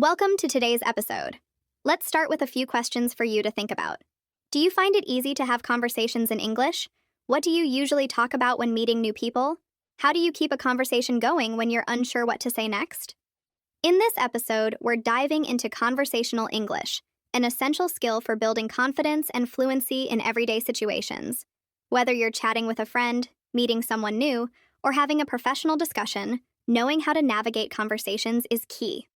Welcome to today's episode. Let's start with a few questions for you to think about. Do you find it easy to have conversations in English? What do you usually talk about when meeting new people? How do you keep a conversation going when you're unsure what to say next? In this episode, we're diving into conversational English, an essential skill for building confidence and fluency in everyday situations. Whether you're chatting with a friend, meeting someone new, or having a professional discussion, knowing how to navigate conversations is key.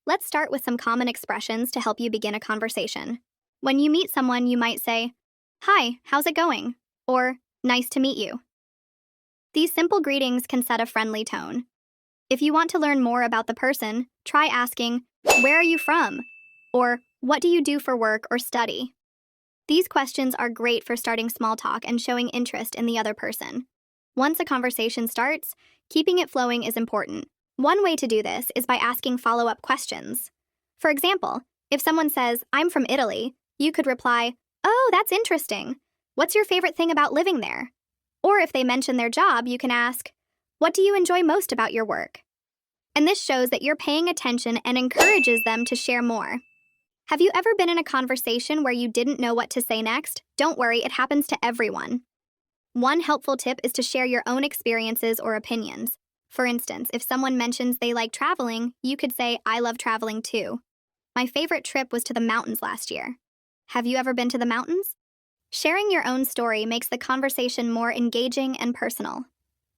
Let's start with some common expressions to help you begin a conversation. When you meet someone, you might say, "Hi, how's it going?" or "Nice to meet you." These simple greetings can set a friendly tone. If you want to learn more about the person, try asking, "Where are you from?" or "What do you do for work or study?" These questions are great for starting small talk and showing interest in the other person. Once a conversation starts, keeping it flowing is important. One way to do this is by asking follow-up questions. For example, if someone says, "I'm from Italy," you could reply, "Oh, that's interesting. What's your favorite thing about living there?" Or if they mention their job, you can ask, "What do you enjoy most about your work?" And this shows that you're paying attention and encourages them to share more. Have you ever been in a conversation where you didn't know what to say next? Don't worry, it happens to everyone. One helpful tip is to share your own experiences or opinions. For instance, if someone mentions they like traveling, you could say, "I love traveling too. My favorite trip was to the mountains last year." Have you ever been to the mountains? Sharing your own story makes the conversation more engaging and personal.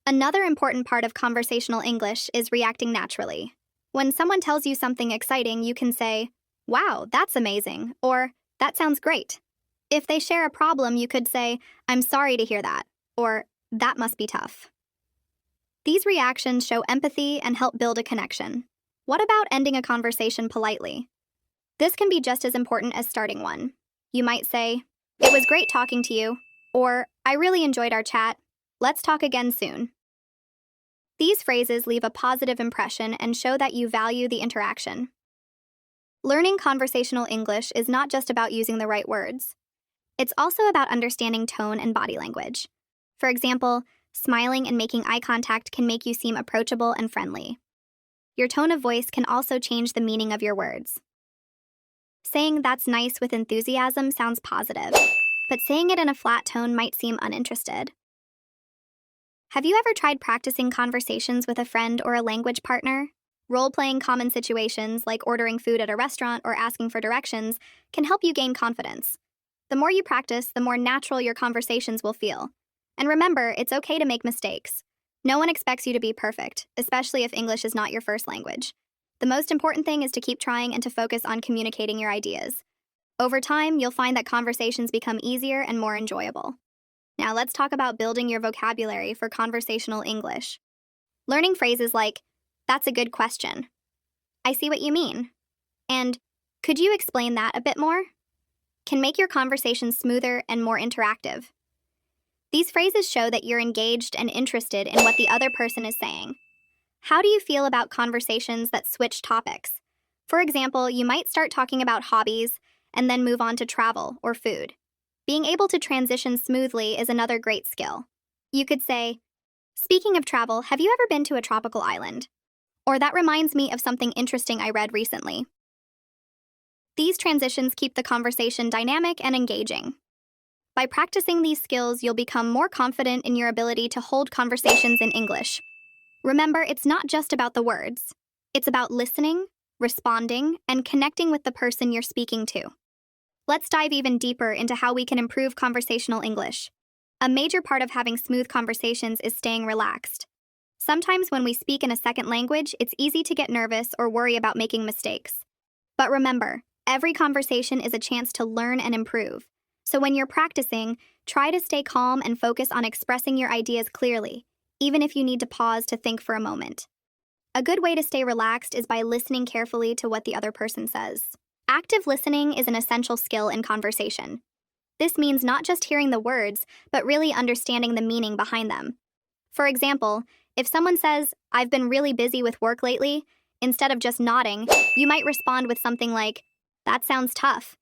Another important part of conversational English is reacting naturally. When someone tells you something exciting, you can say, "Wow, that's amazing," or "That sounds great." If they share a problem, you could say, "I'm sorry to hear that," or "That must be tough." These reactions show empathy and help build a connection. What about ending a conversation politely? This can be just as important as starting one. You might say, "It was great talking to you," or "I really enjoyed our chat. Let's talk again soon." These phrases leave a positive impression and show that you value the interaction. Learning conversational English is not just about using the right words. It's also about understanding tone and body language. For example, smiling and making eye contact can make you seem approachable and friendly. Your tone of voice can also change the meaning of your words. Saying "that's nice" with enthusiasm sounds positive, but saying it in a flat tone might seem uninterested. Have you ever tried practicing conversations with a friend or a language partner? Role-playing common situations like ordering food at a restaurant or asking for directions can help you gain confidence. The more you practice, the more natural your conversations will feel. And remember, it's okay to make mistakes. No one expects you to be perfect, especially if English is not your first language. The most important thing is to keep trying and to focus on communicating your ideas. Over time, you'll find that conversations become easier and more enjoyable. Now let's talk about building your vocabulary for conversational English. Learning phrases like, "That's a good question," "I see what you mean," and "Could you explain that a bit more?" can make your conversation smoother and more interactive. These phrases show that you're engaged and interested in what the other person is saying. How do you feel about conversations that switch topics? For example, you might start talking about hobbies and then move on to travel or food. Being able to transition smoothly is another great skill. You could say, "Speaking of travel, have you ever been to a tropical island?" Or "That reminds me of something interesting I read recently." These transitions keep the conversation dynamic and engaging. By practicing these skills, you'll become more confident in your ability to hold conversations in English. Remember, it's not just about the words. It's about listening, responding, and connecting with the person you're speaking to. Let's dive even deeper into how we can improve conversational English. A major part of having smooth conversations is staying relaxed. Sometimes when we speak in a second language, it's easy to get nervous or worry about making mistakes. But remember, every conversation is a chance to learn and improve. So when you're practicing, try to stay calm and focus on expressing your ideas clearly, even if you need to pause to think for a moment. A good way to stay relaxed is by listening carefully to what the other person says. Active listening is an essential skill in conversation. This means not just hearing the words, but really understanding the meaning behind them. For example, if someone says, "I've been really busy with work lately," instead of just nodding, you might respond with something like, "That sounds tough.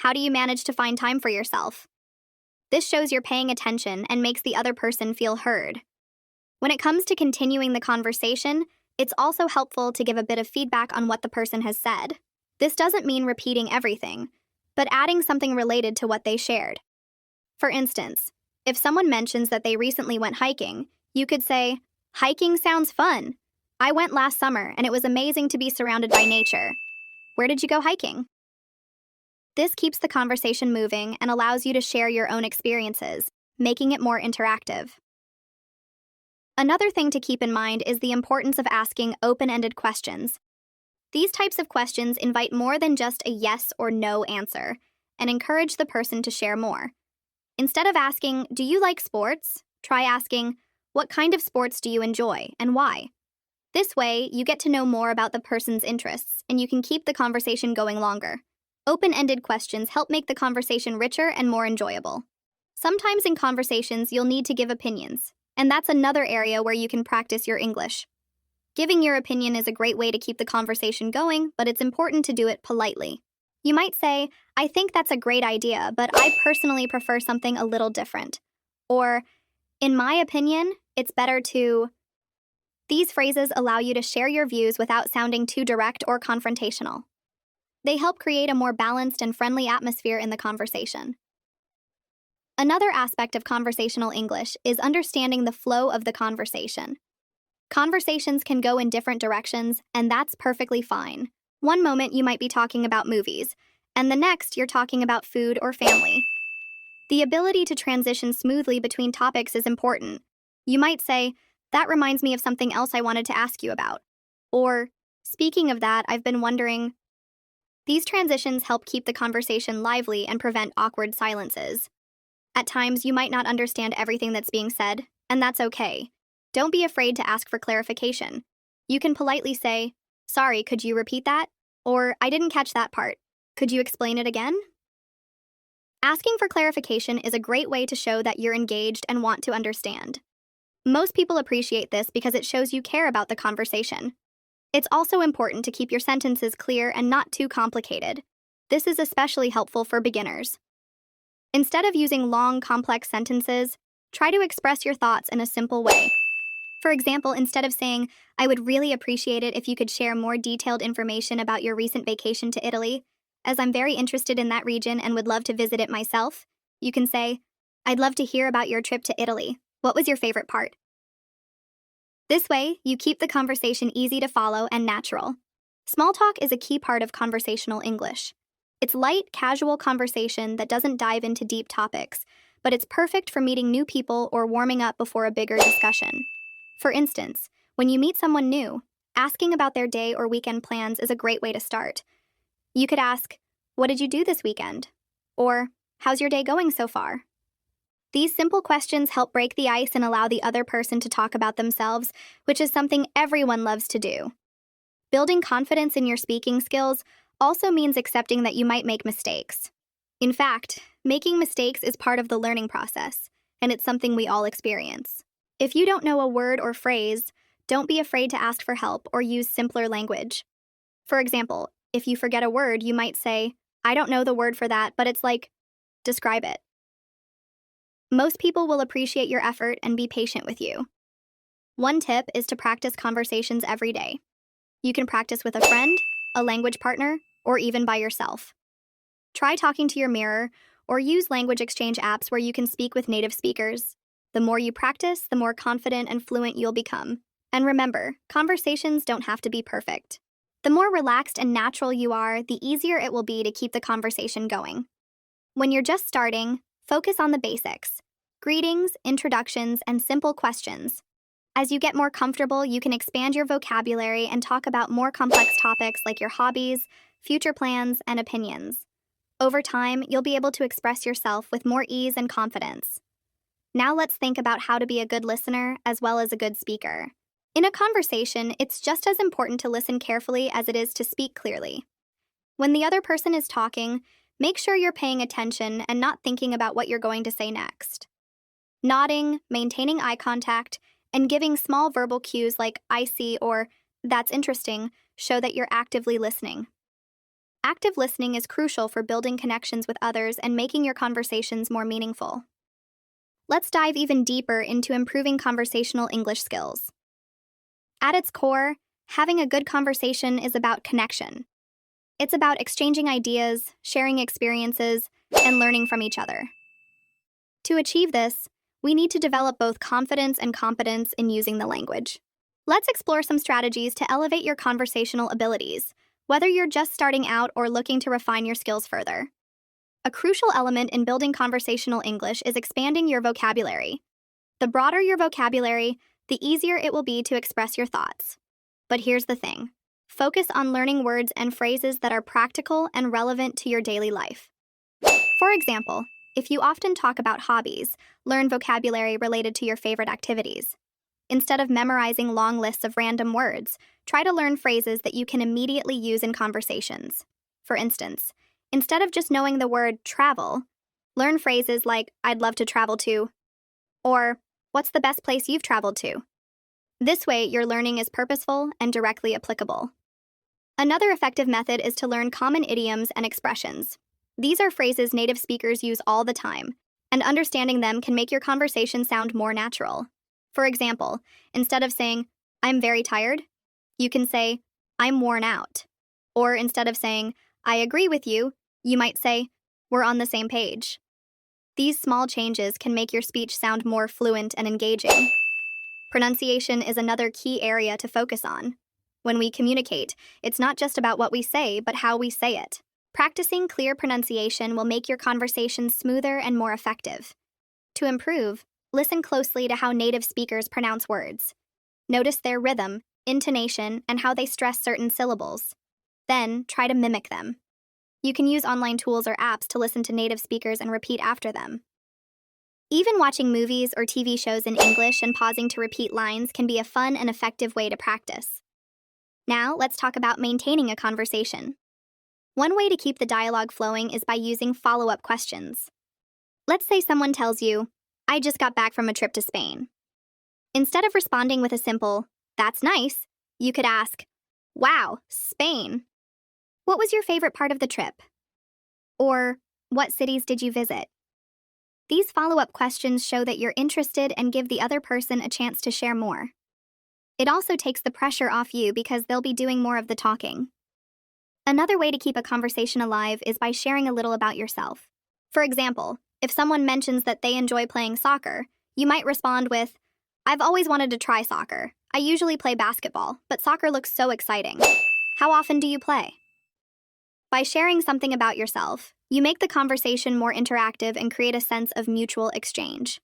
How do you manage to find time for yourself?" This shows you're paying attention and makes the other person feel heard. When it comes to continuing the conversation, It's also helpful to give a bit of feedback on what the person has said. This doesn't mean repeating everything, but adding something related to what they shared. For instance, if someone mentions that they recently went hiking, you could say, "Hiking sounds fun. I went last summer and it was amazing to be surrounded by nature. Where did you go hiking?" This keeps the conversation moving and allows you to share your own experiences, making it more interactive. Another thing to keep in mind is the importance of asking open-ended questions. These types of questions invite more than just a yes or no answer and encourage the person to share more. Instead of asking, "Do you like sports?" try asking, "What kind of sports do you enjoy and why?" This way, you get to know more about the person's interests and you can keep the conversation going longer. Open-ended questions help make the conversation richer and more enjoyable. Sometimes in conversations, you'll need to give opinions, and that's another area where you can practice your English. Giving your opinion is a great way to keep the conversation going, but it's important to do it politely. You might say, "I think that's a great idea, but I personally prefer something a little different." Or, "In my opinion, it's better to..." These phrases allow you to share your views without sounding too direct or confrontational. They help create a more balanced and friendly atmosphere in the conversation. Another aspect of conversational English is understanding the flow of the conversation. Conversations can go in different directions, and that's perfectly fine. One moment you might be talking about movies, and the next you're talking about food or family. The ability to transition smoothly between topics is important. You might say, "That reminds me of something else I wanted to ask you about." Or, "Speaking of that, I've been wondering..." These transitions help keep the conversation lively and prevent awkward silences. At times, you might not understand everything that's being said, and that's okay. Don't be afraid to ask for clarification. You can politely say, "Sorry, could you repeat that?" Or, "I didn't catch that part. Could you explain it again?" Asking for clarification is a great way to show that you're engaged and want to understand. Most people appreciate this because it shows you care about the conversation. It's also important to keep your sentences clear and not too complicated. This is especially helpful for beginners. Instead of using long, complex sentences, try to express your thoughts in a simple way. For example, instead of saying, "I would really appreciate it if you could share more detailed information about your recent vacation to Italy, as I'm very interested in that region and would love to visit it myself," you can say, "I'd love to hear about your trip to Italy. What was your favorite part?" This way, you keep the conversation easy to follow and natural. Small talk is a key part of conversational English. It's light, casual conversation that doesn't dive into deep topics, but it's perfect for meeting new people or warming up before a bigger discussion. For instance, when you meet someone new, asking about their day or weekend plans is a great way to start. You could ask, "What did you do this weekend?" Or, "How's your day going so far?" These simple questions help break the ice and allow the other person to talk about themselves, which is something everyone loves to do. Building confidence in your speaking skills also means accepting that you might make mistakes. In fact, making mistakes is part of the learning process, and it's something we all experience. If you don't know a word or phrase, don't be afraid to ask for help or use simpler language. For example, if you forget a word, you might say, "I don't know the word for that, but it's like..." Describe it. Most people will appreciate your effort and be patient with you. One tip is to practice conversations every day. You can practice with a friend, a language partner, or even by yourself. Try talking to your mirror or use language exchange apps where you can speak with native speakers. The more you practice, the more confident and fluent you'll become. And remember, conversations don't have to be perfect. The more relaxed and natural you are, the easier it will be to keep the conversation going. When you're just starting, focus on the basics: greetings, introductions, and simple questions. As you get more comfortable, you can expand your vocabulary and talk about more complex topics like your hobbies, future plans, and opinions. Over time, you'll be able to express yourself with more ease and confidence. Now let's think about how to be a good listener as well as a good speaker. In a conversation, it's just as important to listen carefully as it is to speak clearly. When the other person is talking, make sure you're paying attention and not thinking about what you're going to say next. Nodding, maintaining eye contact, and giving small verbal cues like "I see" or "That's interesting" show that you're actively listening. Active listening is crucial for building connections with others and making your conversations more meaningful. Let's dive even deeper into improving conversational English skills. At its core, Having a good conversation is about connection. It's about exchanging ideas, sharing experiences, and learning from each other. To achieve this, we need to develop both confidence and competence in using the language. Let's explore some strategies to elevate your conversational abilities, whether you're just starting out or looking to refine your skills further. A crucial element in building conversational English is expanding your vocabulary. The broader your vocabulary, the easier it will be to express your thoughts. But here's the thing. Focus on learning words and phrases that are practical and relevant to your daily life. For example, if you often talk about hobbies, learn vocabulary related to your favorite activities. Instead of memorizing long lists of random words, try to learn phrases that you can immediately use in conversations. For instance, instead of just knowing the word travel, learn phrases like I'd love to travel to, or what's the best place you've traveled to? This way, your learning is purposeful and directly applicable. Another effective method is to learn common idioms and expressions. These are phrases native speakers use all the time, and understanding them can make your conversation sound more natural. For example, instead of saying, I'm very tired, you can say, I'm worn out. Or instead of saying, I agree with you, you might say, we're on the same page. These small changes can make your speech sound more fluent and engaging. Pronunciation is another key area to focus on. When we communicate, it's not just about what we say, but how we say it. Practicing clear pronunciation will make your conversation smoother and more effective. To improve, listen closely to how native speakers pronounce words. Notice their rhythm, intonation, and how they stress certain syllables. Then, try to mimic them. You can use online tools or apps to listen to native speakers and repeat after them. Even watching movies or TV shows in English and pausing to repeat lines can be a fun and effective way to practice. Now, let's talk about maintaining a conversation. One way to keep the dialogue flowing is by using follow-up questions. Let's say someone tells you, I just got back from a trip to Spain. Instead of responding with a simple, that's nice, you could ask, wow, Spain. What was your favorite part of the trip? Or, what cities did you visit? These follow-up questions show that you're interested and give the other person a chance to share more. It also takes the pressure off you because they'll be doing more of the talking. Another way to keep a conversation alive is by sharing a little about yourself. For example, if someone mentions that they enjoy playing soccer, you might respond with, I've always wanted to try soccer. I usually play basketball, but soccer looks so exciting. How often do you play? By sharing something about yourself, you make the conversation more interactive and create a sense of mutual exchange.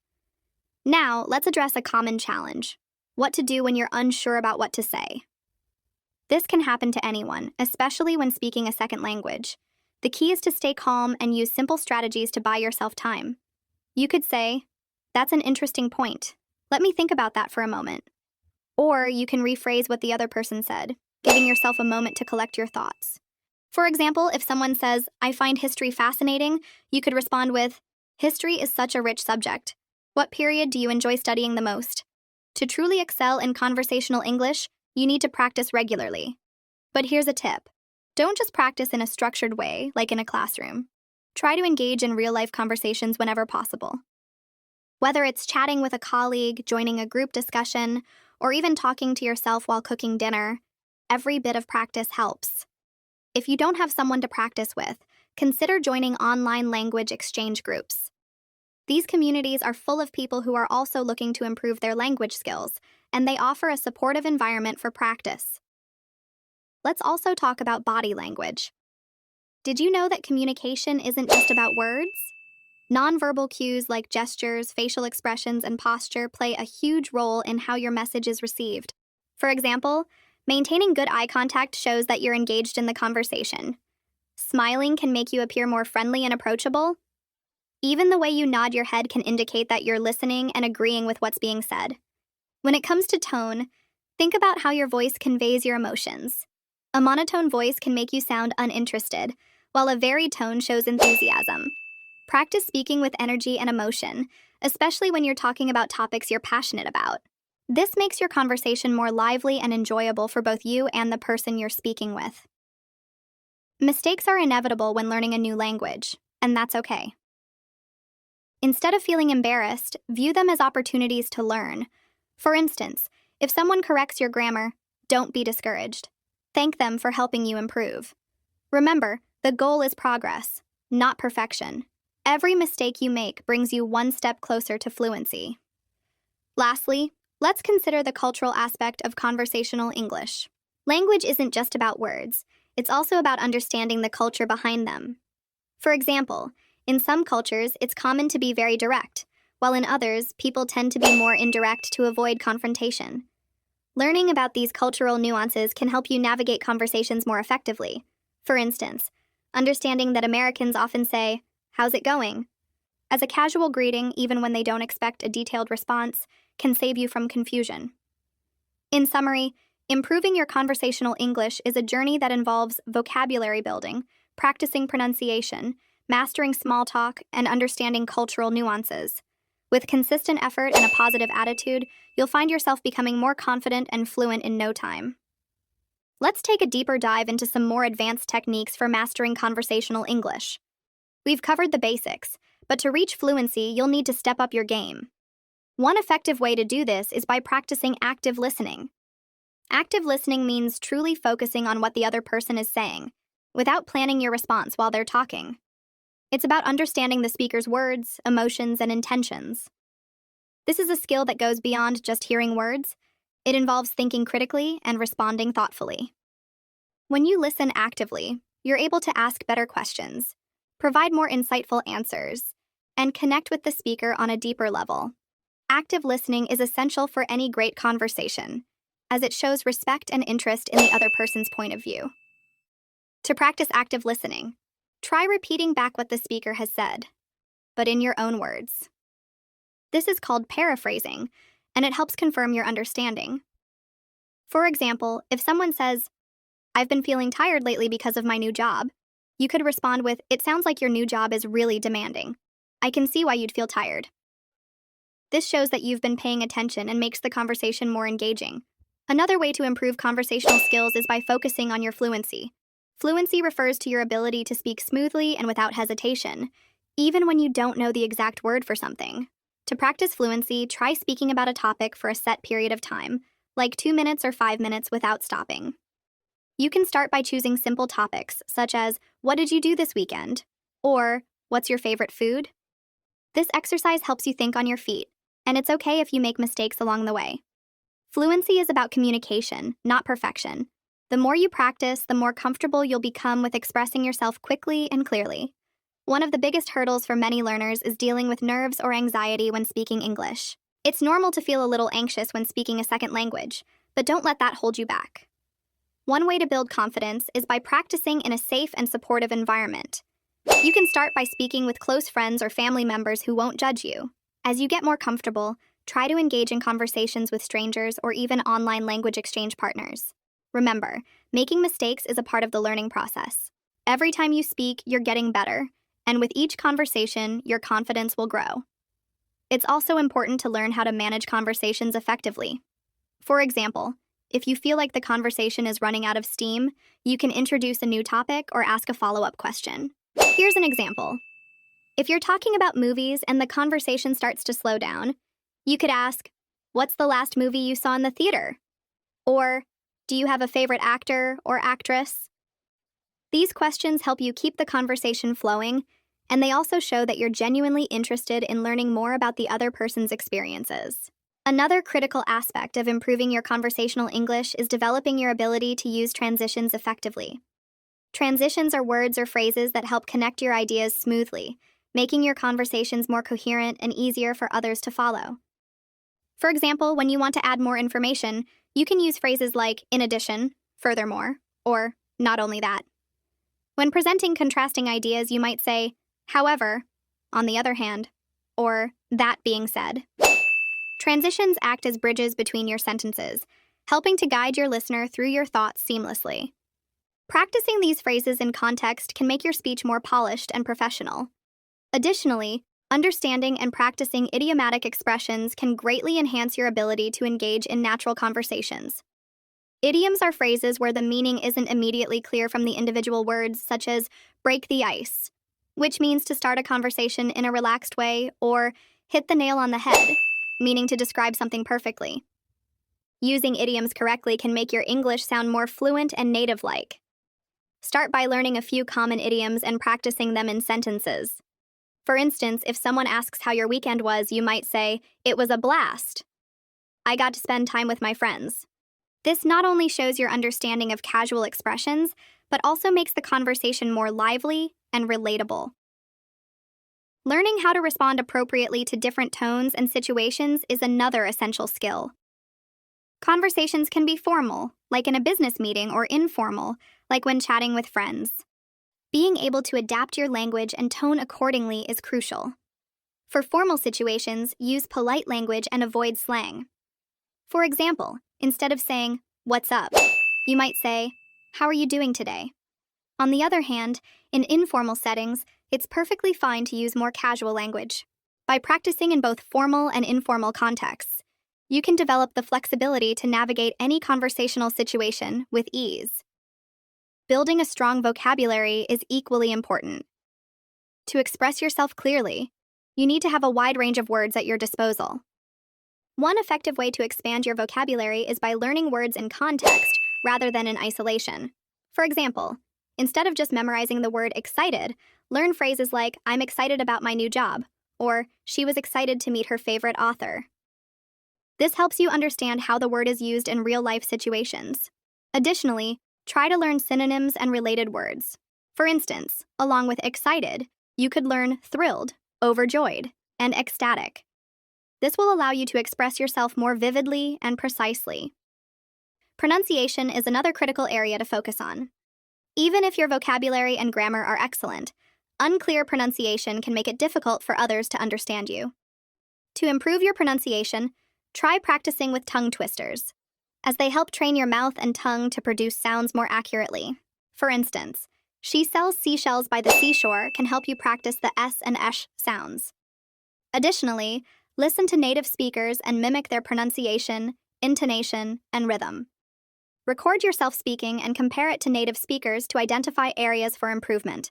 Now, let's address a common challenge: what to do when you're unsure about what to say. This can happen to anyone, especially when speaking a second language. The key is to stay calm and use simple strategies to buy yourself time. You could say, that's an interesting point. Let me think about that for a moment. Or you can rephrase what the other person said, giving yourself a moment to collect your thoughts. For example, if someone says, I find history fascinating, you could respond with, history is such a rich subject. What period do you enjoy studying the most? To truly excel in conversational English, you need to practice regularly. But here's a tip. Don't just practice in a structured way, like in a classroom. Try to engage in real-life conversations whenever possible. Whether it's chatting with a colleague, joining a group discussion, or even talking to yourself while cooking dinner, every bit of practice helps. If you don't have someone to practice with, consider joining online language exchange groups. These communities are full of people who are also looking to improve their language skills, and they offer a supportive environment for practice. Let's also talk about body language. Did you know that communication isn't just about words? Nonverbal cues like gestures, facial expressions, and posture play a huge role in how your message is received. For example, maintaining good eye contact shows that you're engaged in the conversation. Smiling can make you appear more friendly and approachable. Even the way you nod your head can indicate that you're listening and agreeing with what's being said. When it comes to tone, think about how your voice conveys your emotions. A monotone voice can make you sound uninterested, while a varied tone shows enthusiasm. Practice speaking with energy and emotion, especially when you're talking about topics you're passionate about. This makes your conversation more lively and enjoyable for both you and the person you're speaking with. Mistakes are inevitable when learning a new language, and that's okay. Instead of feeling embarrassed, view them as opportunities to learn. For instance, if someone corrects your grammar, Don't be discouraged. Thank them for helping you improve. Remember, the goal is progress, not perfection. Every mistake you make brings you one step closer to fluency. Lastly, let's consider the cultural aspect of conversational English. Language isn't just about words, it's also about understanding the culture behind them. For example, in some cultures, it's common to be very direct, while in others, people tend to be more indirect to avoid confrontation. Learning about these cultural nuances can help you navigate conversations more effectively. For instance, understanding that Americans often say, "How's it going?" as a casual greeting, even when they don't expect a detailed response, can save you from confusion. In summary, improving your conversational English is a journey that involves vocabulary building, practicing pronunciation, mastering small talk, and understanding cultural nuances. With consistent effort and a positive attitude, you'll find yourself becoming more confident and fluent in no time. Let's take a deeper dive into some more advanced techniques for mastering conversational English. We've covered the basics, but to reach fluency, you'll need to step up your game. One effective way to do this is by practicing active listening. Active listening means truly focusing on what the other person is saying, without planning your response while they're talking. It's about understanding the speaker's words, emotions, and intentions. This is a skill that goes beyond just hearing words. It involves thinking critically and responding thoughtfully. When you listen actively, you're able to ask better questions, provide more insightful answers, and connect with the speaker on a deeper level. Active listening is essential for any great conversation, as it shows respect and interest in the other person's point of view. To practice active listening, try repeating back what the speaker has said, but in your own words. This is called paraphrasing, and it helps confirm your understanding. For example, if someone says, "I've been feeling tired lately because of my new job," you could respond with, "It sounds like your new job is really demanding. I can see why you'd feel tired." This shows that you've been paying attention and makes the conversation more engaging. Another way to improve conversational skills is by focusing on your fluency. Fluency refers to your ability to speak smoothly and without hesitation, even when you don't know the exact word for something. To practice fluency, try speaking about a topic for a set period of time, like 2 minutes or 5 minutes without stopping. You can start by choosing simple topics, such as, "What did you do this weekend?" or "What's your favorite food?" This exercise helps you think on your feet, and it's okay if you make mistakes along the way. Fluency is about communication, not perfection. The more you practice, the more comfortable you'll become with expressing yourself quickly and clearly. One of the biggest hurdles for many learners is dealing with nerves or anxiety when speaking English. It's normal to feel a little anxious when speaking a second language, but don't let that hold you back. One way to build confidence is by practicing in a safe and supportive environment. You can start by speaking with close friends or family members who won't judge you. As you get more comfortable, try to engage in conversations with strangers or even online language exchange partners. Remember, making mistakes is a part of the learning process. Every time you speak, you're getting better, and with each conversation, your confidence will grow. It's also important to learn how to manage conversations effectively. For example, if you feel like the conversation is running out of steam, you can introduce a new topic or ask a follow-up question. Here's an example. If you're talking about movies and the conversation starts to slow down, you could ask, "What's the last movie you saw in the theater?" Or, "Do you have a favorite actor or actress?" These questions help you keep the conversation flowing, and they also show that you're genuinely interested in learning more about the other person's experiences. Another critical aspect of improving your conversational English is developing your ability to use transitions effectively. Transitions are words or phrases that help connect your ideas smoothly, making your conversations more coherent and easier for others to follow. For example, when you want to add more information, you can use phrases like "in addition," "furthermore," or "not only that." When presenting contrasting ideas, you might say, "However," "on the other hand," or "that being said." Transitions act as bridges between your sentences, helping to guide your listener through your thoughts seamlessly. Practicing these phrases in context can make your speech more polished and professional. Additionally, understanding and practicing idiomatic expressions can greatly enhance your ability to engage in natural conversations. Idioms are phrases where the meaning isn't immediately clear from the individual words, such as "break the ice," which means to start a conversation in a relaxed way, or "hit the nail on the head," meaning to describe something perfectly. Using idioms correctly can make your English sound more fluent and native-like. Start by learning a few common idioms and practicing them in sentences. For instance, if someone asks how your weekend was, you might say, "It was a blast. I got to spend time with my friends." This not only shows your understanding of casual expressions, but also makes the conversation more lively and relatable. Learning how to respond appropriately to different tones and situations is another essential skill. Conversations can be formal, like in a business meeting, or informal, like when chatting with friends. Being able to adapt your language and tone accordingly is crucial. For formal situations, use polite language and avoid slang. For example, instead of saying, "What's up?" you might say, "How are you doing today?" On the other hand, in informal settings, it's perfectly fine to use more casual language. By practicing in both formal and informal contexts, you can develop the flexibility to navigate any conversational situation with ease. Building a strong vocabulary is equally important. To express yourself clearly, you need to have a wide range of words at your disposal. One effective way to expand your vocabulary is by learning words in context rather than in isolation. For example, instead of just memorizing the word excited, learn phrases like, "I'm excited about my new job," or "She was excited to meet her favorite author." This helps you understand how the word is used in real-life situations. Additionally, try to learn synonyms and related words. For instance, along with excited, you could learn thrilled, overjoyed, and ecstatic. This will allow you to express yourself more vividly and precisely. Pronunciation is another critical area to focus on. Even if your vocabulary and grammar are excellent, unclear pronunciation can make it difficult for others to understand you. To improve your pronunciation, try practicing with tongue twisters, as they help train your mouth and tongue to produce sounds more accurately. For instance, "She sells seashells by the seashore" can help you practice the S and sh sounds. Additionally, listen to native speakers and mimic their pronunciation, intonation, and rhythm. Record yourself speaking and compare it to native speakers to identify areas for improvement.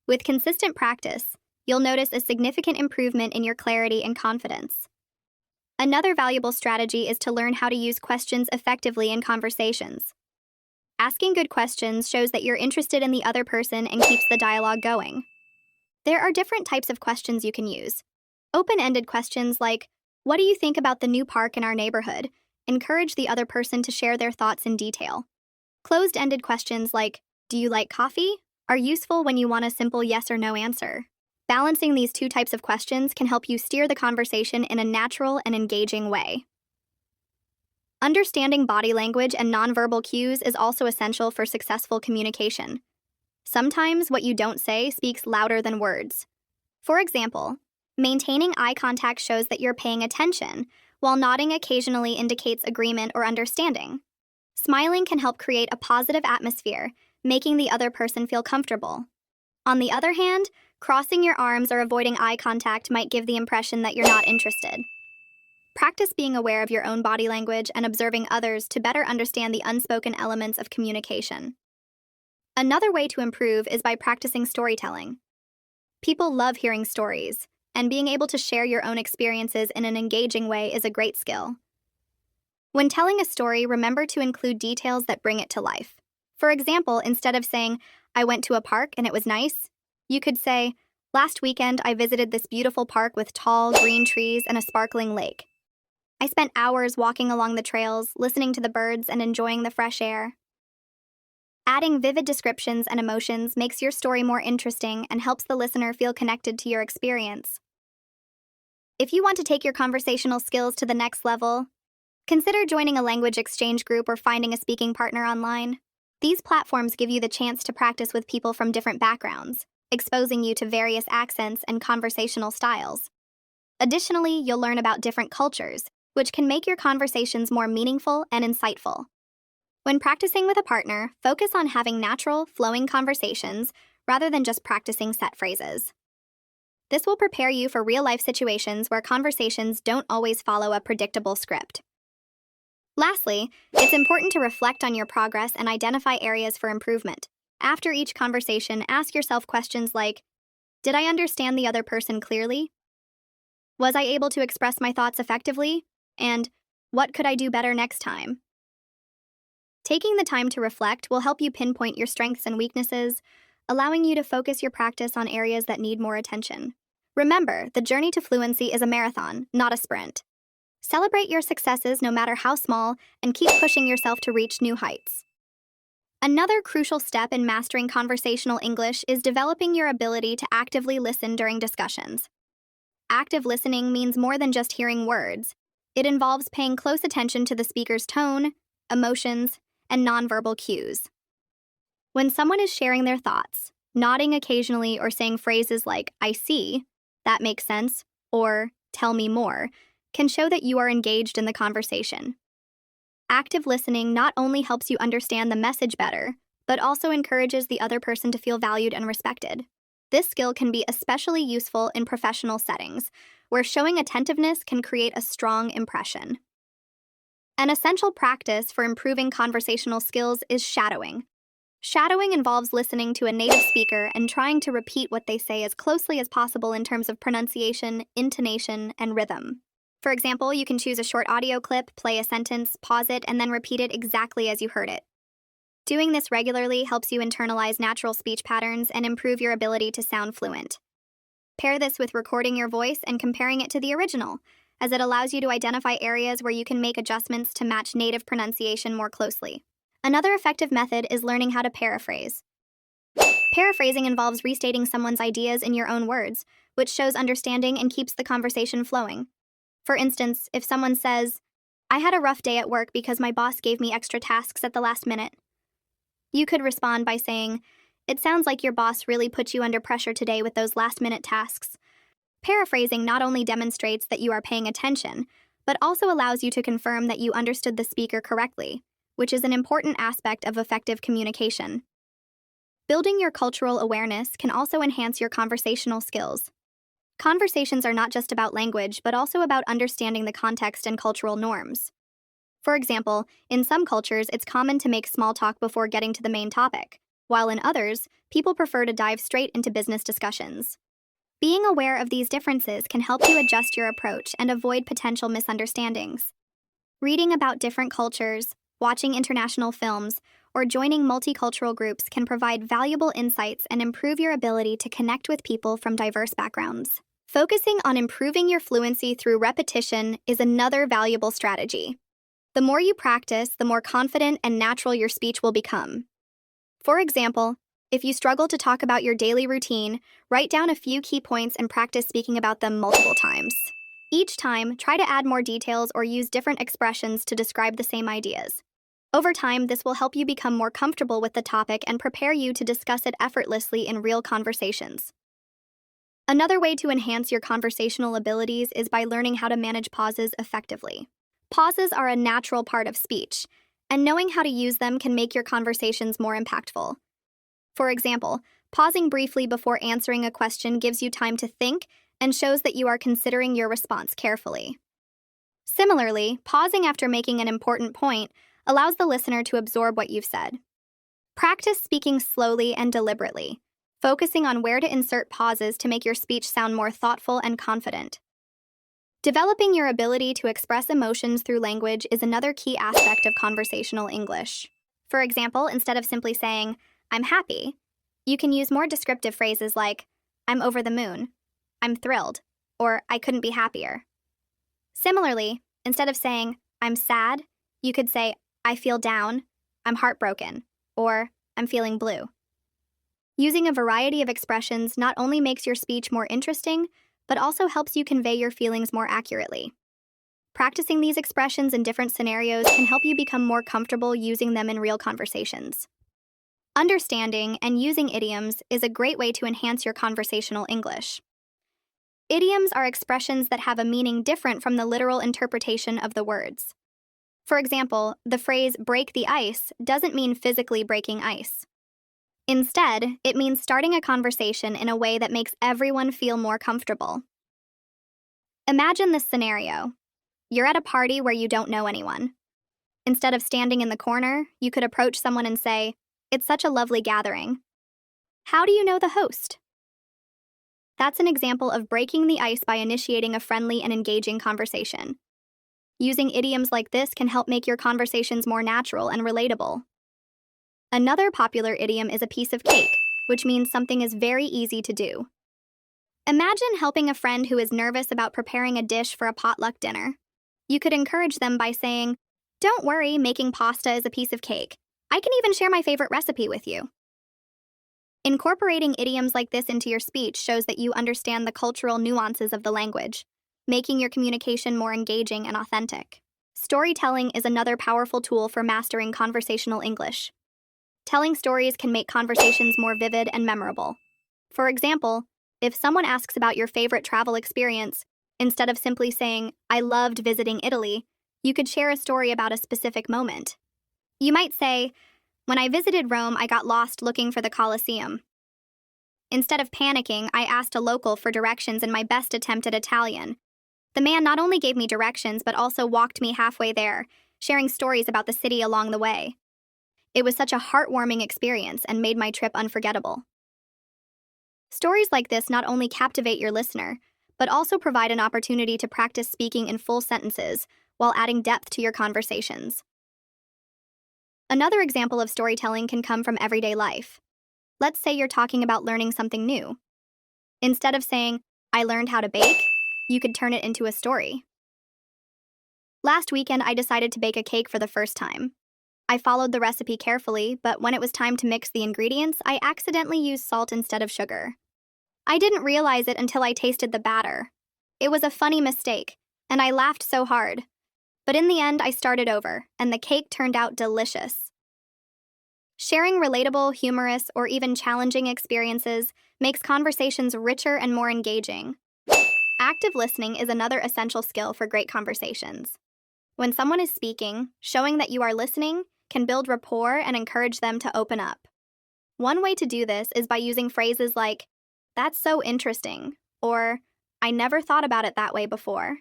With consistent practice, you'll notice a significant improvement in your clarity and confidence. Another valuable strategy is to learn how to use questions effectively in conversations. Asking good questions shows that you're interested in the other person and keeps the dialogue going. There are different types of questions you can use. Open-ended questions like, "What do you think about the new park in our neighborhood?" encourage the other person to share their thoughts in detail. Closed-ended questions like, "Do you like coffee?" are useful when you want a simple yes or no answer. Balancing these two types of questions can help you steer the conversation in a natural and engaging way. Understanding body language and nonverbal cues is also essential for successful communication. Sometimes what you don't say speaks louder than words. For example, maintaining eye contact shows that you're paying attention, while nodding occasionally indicates agreement or understanding. Smiling can help create a positive atmosphere, making the other person feel comfortable. On the other hand, crossing your arms or avoiding eye contact might give the impression that you're not interested. Practice being aware of your own body language and observing others to better understand the unspoken elements of communication. Another way to improve is by practicing storytelling. People love hearing stories, and being able to share your own experiences in an engaging way is a great skill. When telling a story, remember to include details that bring it to life. For example, instead of saying, "I went to a park and it was nice," you could say, "Last weekend I visited this beautiful park with tall, green trees and a sparkling lake. I spent hours walking along the trails, listening to the birds and enjoying the fresh air." Adding vivid descriptions and emotions makes your story more interesting and helps the listener feel connected to your experience. If you want to take your conversational skills to the next level, consider joining a language exchange group or finding a speaking partner online. These platforms give you the chance to practice with people from different backgrounds, exposing you to various accents and conversational styles. Additionally, you'll learn about different cultures, which can make your conversations more meaningful and insightful. When practicing with a partner, focus on having natural, flowing conversations rather than just practicing set phrases. This will prepare you for real-life situations where conversations don't always follow a predictable script. Lastly, it's important to reflect on your progress and identify areas for improvement. After each conversation, ask yourself questions like, "Did I understand the other person clearly? Was I able to express my thoughts effectively? And What could I do better next time? Taking the time to reflect will help you pinpoint your strengths and weaknesses, allowing you to focus your practice on areas that need more attention. Remember, the journey to fluency is a marathon, not a sprint. Celebrate your successes no matter how small, and keep pushing yourself to reach new heights. Another crucial step in mastering conversational English is developing your ability to actively listen during discussions. Active listening means more than just hearing words. It involves paying close attention to the speaker's tone, emotions, and nonverbal cues. When someone is sharing their thoughts, nodding occasionally or saying phrases like, "I see," "that makes sense," or "tell me more," can show that you are engaged in the conversation. Active listening not only helps you understand the message better, but also encourages the other person to feel valued and respected. This skill can be especially useful in professional settings, where showing attentiveness can create a strong impression. An essential practice for improving conversational skills is shadowing. Shadowing involves listening to a native speaker and trying to repeat what they say as closely as possible in terms of pronunciation, intonation, and rhythm. For example, you can choose a short audio clip, play a sentence, pause it, and then repeat it exactly as you heard it. Doing this regularly helps you internalize natural speech patterns and improve your ability to sound fluent. Pair this with recording your voice and comparing it to the original, as it allows you to identify areas where you can make adjustments to match native pronunciation more closely. Another effective method is learning how to paraphrase. Paraphrasing involves restating someone's ideas in your own words, which shows understanding and keeps the conversation flowing. For instance, if someone says, "I had a rough day at work because my boss gave me extra tasks at the last minute," you could respond by saying, "It sounds like your boss really put you under pressure today with those last-minute tasks." Paraphrasing not only demonstrates that you are paying attention, but also allows you to confirm that you understood the speaker correctly, which is an important aspect of effective communication. Building your cultural awareness can also enhance your conversational skills. Conversations are not just about language, but also about understanding the context and cultural norms. For example, in some cultures, it's common to make small talk before getting to the main topic, while in others, people prefer to dive straight into business discussions. Being aware of these differences can help you adjust your approach and avoid potential misunderstandings. Reading about different cultures, watching international films, or joining multicultural groups can provide valuable insights and improve your ability to connect with people from diverse backgrounds. Focusing on improving your fluency through repetition is another valuable strategy. The more you practice, the more confident and natural your speech will become. For example, if you struggle to talk about your daily routine, write down a few key points and practice speaking about them multiple times. Each time, try to add more details or use different expressions to describe the same ideas. Over time, this will help you become more comfortable with the topic and prepare you to discuss it effortlessly in real conversations. Another way to enhance your conversational abilities is by learning how to manage pauses effectively. Pauses are a natural part of speech, and knowing how to use them can make your conversations more impactful. For example, pausing briefly before answering a question gives you time to think and shows that you are considering your response carefully. Similarly, pausing after making an important point allows the listener to absorb what you've said. Practice speaking slowly and deliberately, focusing on where to insert pauses to make your speech sound more thoughtful and confident. Developing your ability to express emotions through language is another key aspect of conversational English. For example, instead of simply saying, "I'm happy," you can use more descriptive phrases like, "I'm over the moon," "I'm thrilled," or "I couldn't be happier." Similarly, instead of saying, "I'm sad," you could say, "I feel down," "I'm heartbroken," or "I'm feeling blue." Using a variety of expressions not only makes your speech more interesting, but also helps you convey your feelings more accurately. Practicing these expressions in different scenarios can help you become more comfortable using them in real conversations. Understanding and using idioms is a great way to enhance your conversational English. Idioms are expressions that have a meaning different from the literal interpretation of the words. For example, the phrase "break the ice" doesn't mean physically breaking ice. Instead, it means starting a conversation in a way that makes everyone feel more comfortable. Imagine this scenario. You're at a party where you don't know anyone. Instead of standing in the corner, you could approach someone and say, "It's such a lovely gathering. How do you know the host?" That's an example of breaking the ice by initiating a friendly and engaging conversation. Using idioms like this can help make your conversations more natural and relatable. Another popular idiom is a piece of cake, which means something is very easy to do. Imagine helping a friend who is nervous about preparing a dish for a potluck dinner. You could encourage them by saying, "Don't worry, making pasta is a piece of cake. I can even share my favorite recipe with you." Incorporating idioms like this into your speech shows that you understand the cultural nuances of the language, making your communication more engaging and authentic. Storytelling is another powerful tool for mastering conversational English. Telling stories can make conversations more vivid and memorable. For example, if someone asks about your favorite travel experience, instead of simply saying, "I loved visiting Italy," you could share a story about a specific moment. You might say, "When I visited Rome, I got lost looking for the Colosseum. Instead of panicking, I asked a local for directions in my best attempt at Italian. The man not only gave me directions, but also walked me halfway there, sharing stories about the city along the way. It was such a heartwarming experience and made my trip unforgettable." Stories like this not only captivate your listener, but also provide an opportunity to practice speaking in full sentences while adding depth to your conversations. Another example of storytelling can come from everyday life. Let's say you're talking about learning something new. Instead of saying, "I learned how to bake," you could turn it into a story. "Last weekend, I decided to bake a cake for the first time. I followed the recipe carefully, but when it was time to mix the ingredients, I accidentally used salt instead of sugar. I didn't realize it until I tasted the batter. It was a funny mistake, and I laughed so hard. But in the end, I started over, and the cake turned out delicious." Sharing relatable, humorous, or even challenging experiences makes conversations richer and more engaging. Active listening is another essential skill for great conversations. When someone is speaking, showing that you are listening can build rapport and encourage them to open up. One way to do this is by using phrases like, "That's so interesting," or "I never thought about it that way before."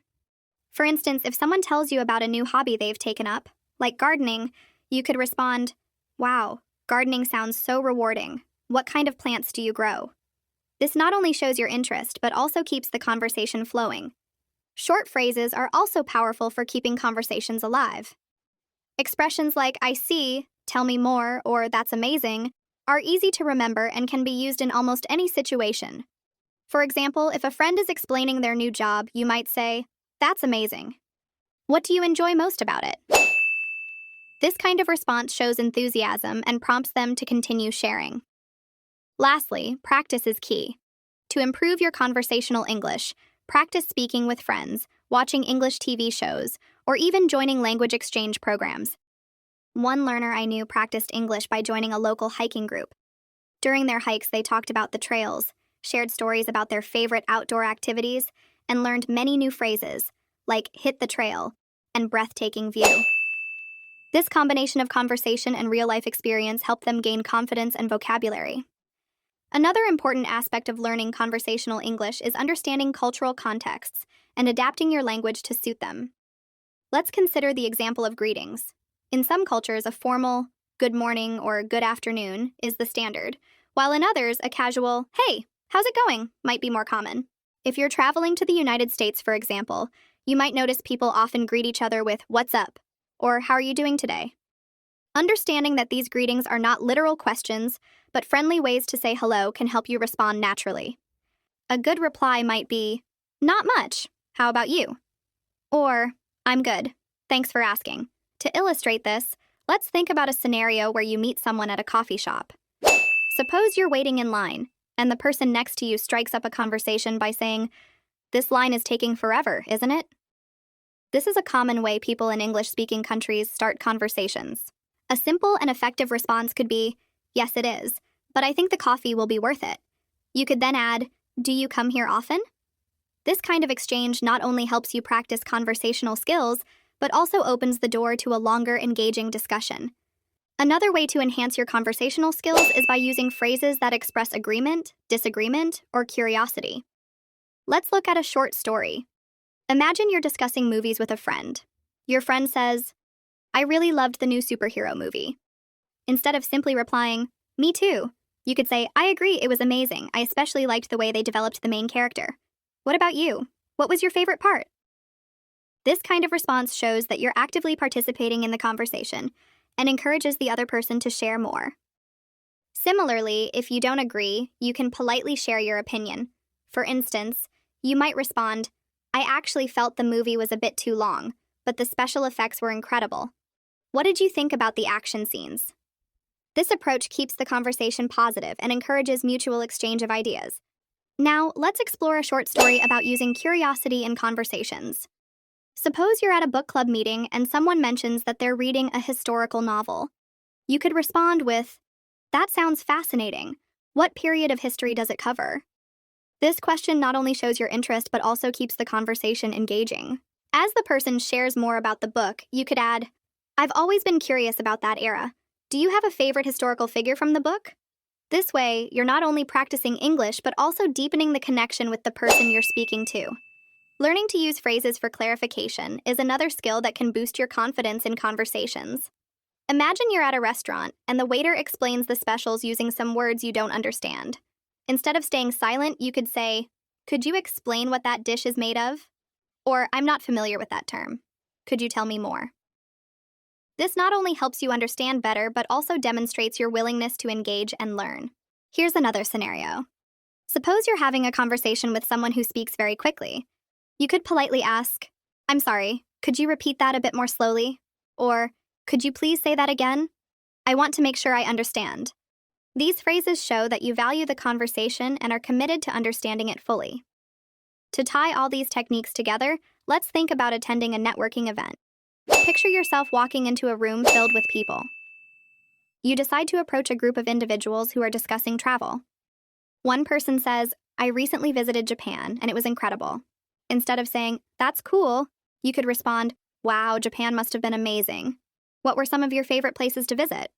For instance, if someone tells you about a new hobby they've taken up, like gardening, you could respond, "Wow, gardening sounds so rewarding. What kind of plants do you grow?" This not only shows your interest, but also keeps the conversation flowing. Short phrases are also powerful for keeping conversations alive. Expressions like "I see," "Tell me more," or "That's amazing" are easy to remember and can be used in almost any situation. For example, if a friend is explaining their new job, you might say, "That's amazing. What do you enjoy most about it?" This kind of response shows enthusiasm and prompts them to continue sharing. Lastly, practice is key. To improve your conversational English, practice speaking with friends, watching English TV shows, or even joining language exchange programs. One learner I knew practiced English by joining a local hiking group. During their hikes, they talked about the trails, shared stories about their favorite outdoor activities, and learned many new phrases, like "hit the trail" and "breathtaking view." This combination of conversation and real-life experience helped them gain confidence and vocabulary. Another important aspect of learning conversational English is understanding cultural contexts and adapting your language to suit them. Let's consider the example of greetings. In some cultures, a formal "good morning" or "good afternoon" is the standard, while in others, a casual "hey, how's it going" might be more common. If you're traveling to the United States, for example, you might notice people often greet each other with "what's up?" or "how are you doing today?" Understanding that these greetings are not literal questions, but friendly ways to say hello can help you respond naturally. A good reply might be, "Not much. How about you?" Or, "I'm good. Thanks for asking." To illustrate this, let's think about a scenario where you meet someone at a coffee shop. Suppose you're waiting in line, and the person next to you strikes up a conversation by saying, "This line is taking forever, isn't it?" This is a common way people in English-speaking countries start conversations. A simple and effective response could be, "Yes, it is, but I think the coffee will be worth it." You could then add, "Do you come here often?" This kind of exchange not only helps you practice conversational skills, but also opens the door to a longer, engaging discussion. Another way to enhance your conversational skills is by using phrases that express agreement, disagreement, or curiosity. Let's look at a short story. Imagine you're discussing movies with a friend. Your friend says, "I really loved the new superhero movie." Instead of simply replying, "Me too," you could say, "I agree, it was amazing. I especially liked the way they developed the main character. What about you? What was your favorite part?" This kind of response shows that you're actively participating in the conversation and encourages the other person to share more. Similarly, if you don't agree, you can politely share your opinion. For instance, you might respond, "I actually felt the movie was a bit too long, but the special effects were incredible. What did you think about the action scenes?" This approach keeps the conversation positive and encourages mutual exchange of ideas. Now, let's explore a short story about using curiosity in conversations. Suppose you're at a book club meeting and someone mentions that they're reading a historical novel. You could respond with, "That sounds fascinating. What period of history does it cover?" This question not only shows your interest but also keeps the conversation engaging. As the person shares more about the book, you could add, "I've always been curious about that era. Do you have a favorite historical figure from the book?" This way, you're not only practicing English but also deepening the connection with the person you're speaking to. Learning to use phrases for clarification is another skill that can boost your confidence in conversations. Imagine you're at a restaurant and the waiter explains the specials using some words you don't understand. Instead of staying silent, you could say, "Could you explain what that dish is made of?" Or, "I'm not familiar with that term. Could you tell me more?" This not only helps you understand better, but also demonstrates your willingness to engage and learn. Here's another scenario. Suppose you're having a conversation with someone who speaks very quickly. You could politely ask, "I'm sorry, could you repeat that a bit more slowly?" Or, "Could you please say that again? I want to make sure I understand." These phrases show that you value the conversation and are committed to understanding it fully. To tie all these techniques together, let's think about attending a networking event. Picture yourself walking into a room filled with people. You decide to approach a group of individuals who are discussing travel. One person says, "I recently visited Japan and it was incredible." Instead of saying, "That's cool," you could respond, "Wow, Japan must have been amazing. What were some of your favorite places to visit?"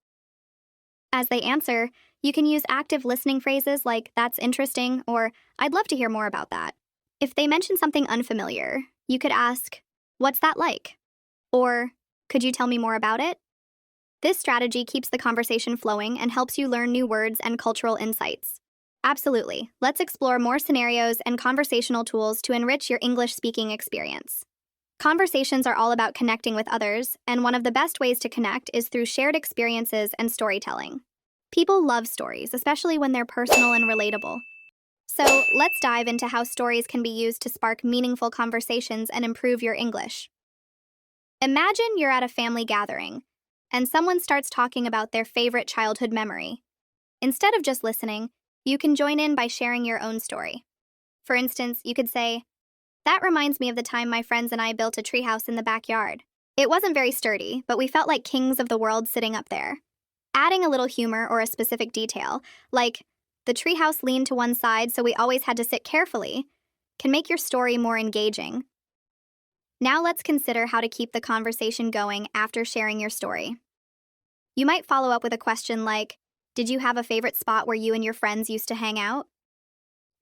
As they answer, you can use active listening phrases like, "That's interesting," or, "I'd love to hear more about that." If they mention something unfamiliar, you could ask, "What's that like?" Or, "Could you tell me more about it?" This strategy keeps the conversation flowing and helps you learn new words and cultural insights. Absolutely. Let's explore more scenarios and conversational tools to enrich your English speaking experience. Conversations are all about connecting with others, and one of the best ways to connect is through shared experiences and storytelling. People love stories, especially when they're personal and relatable. So, let's dive into how stories can be used to spark meaningful conversations and improve your English. Imagine you're at a family gathering, and someone starts talking about their favorite childhood memory. Instead of just listening, you can join in by sharing your own story. For instance, you could say, "That reminds me of the time my friends and I built a treehouse in the backyard. It wasn't very sturdy, but we felt like kings of the world sitting up there." Adding a little humor or a specific detail, like, "The treehouse leaned to one side, so we always had to sit carefully," can make your story more engaging. Now let's consider how to keep the conversation going after sharing your story. You might follow up with a question like, "Did you have a favorite spot where you and your friends used to hang out?"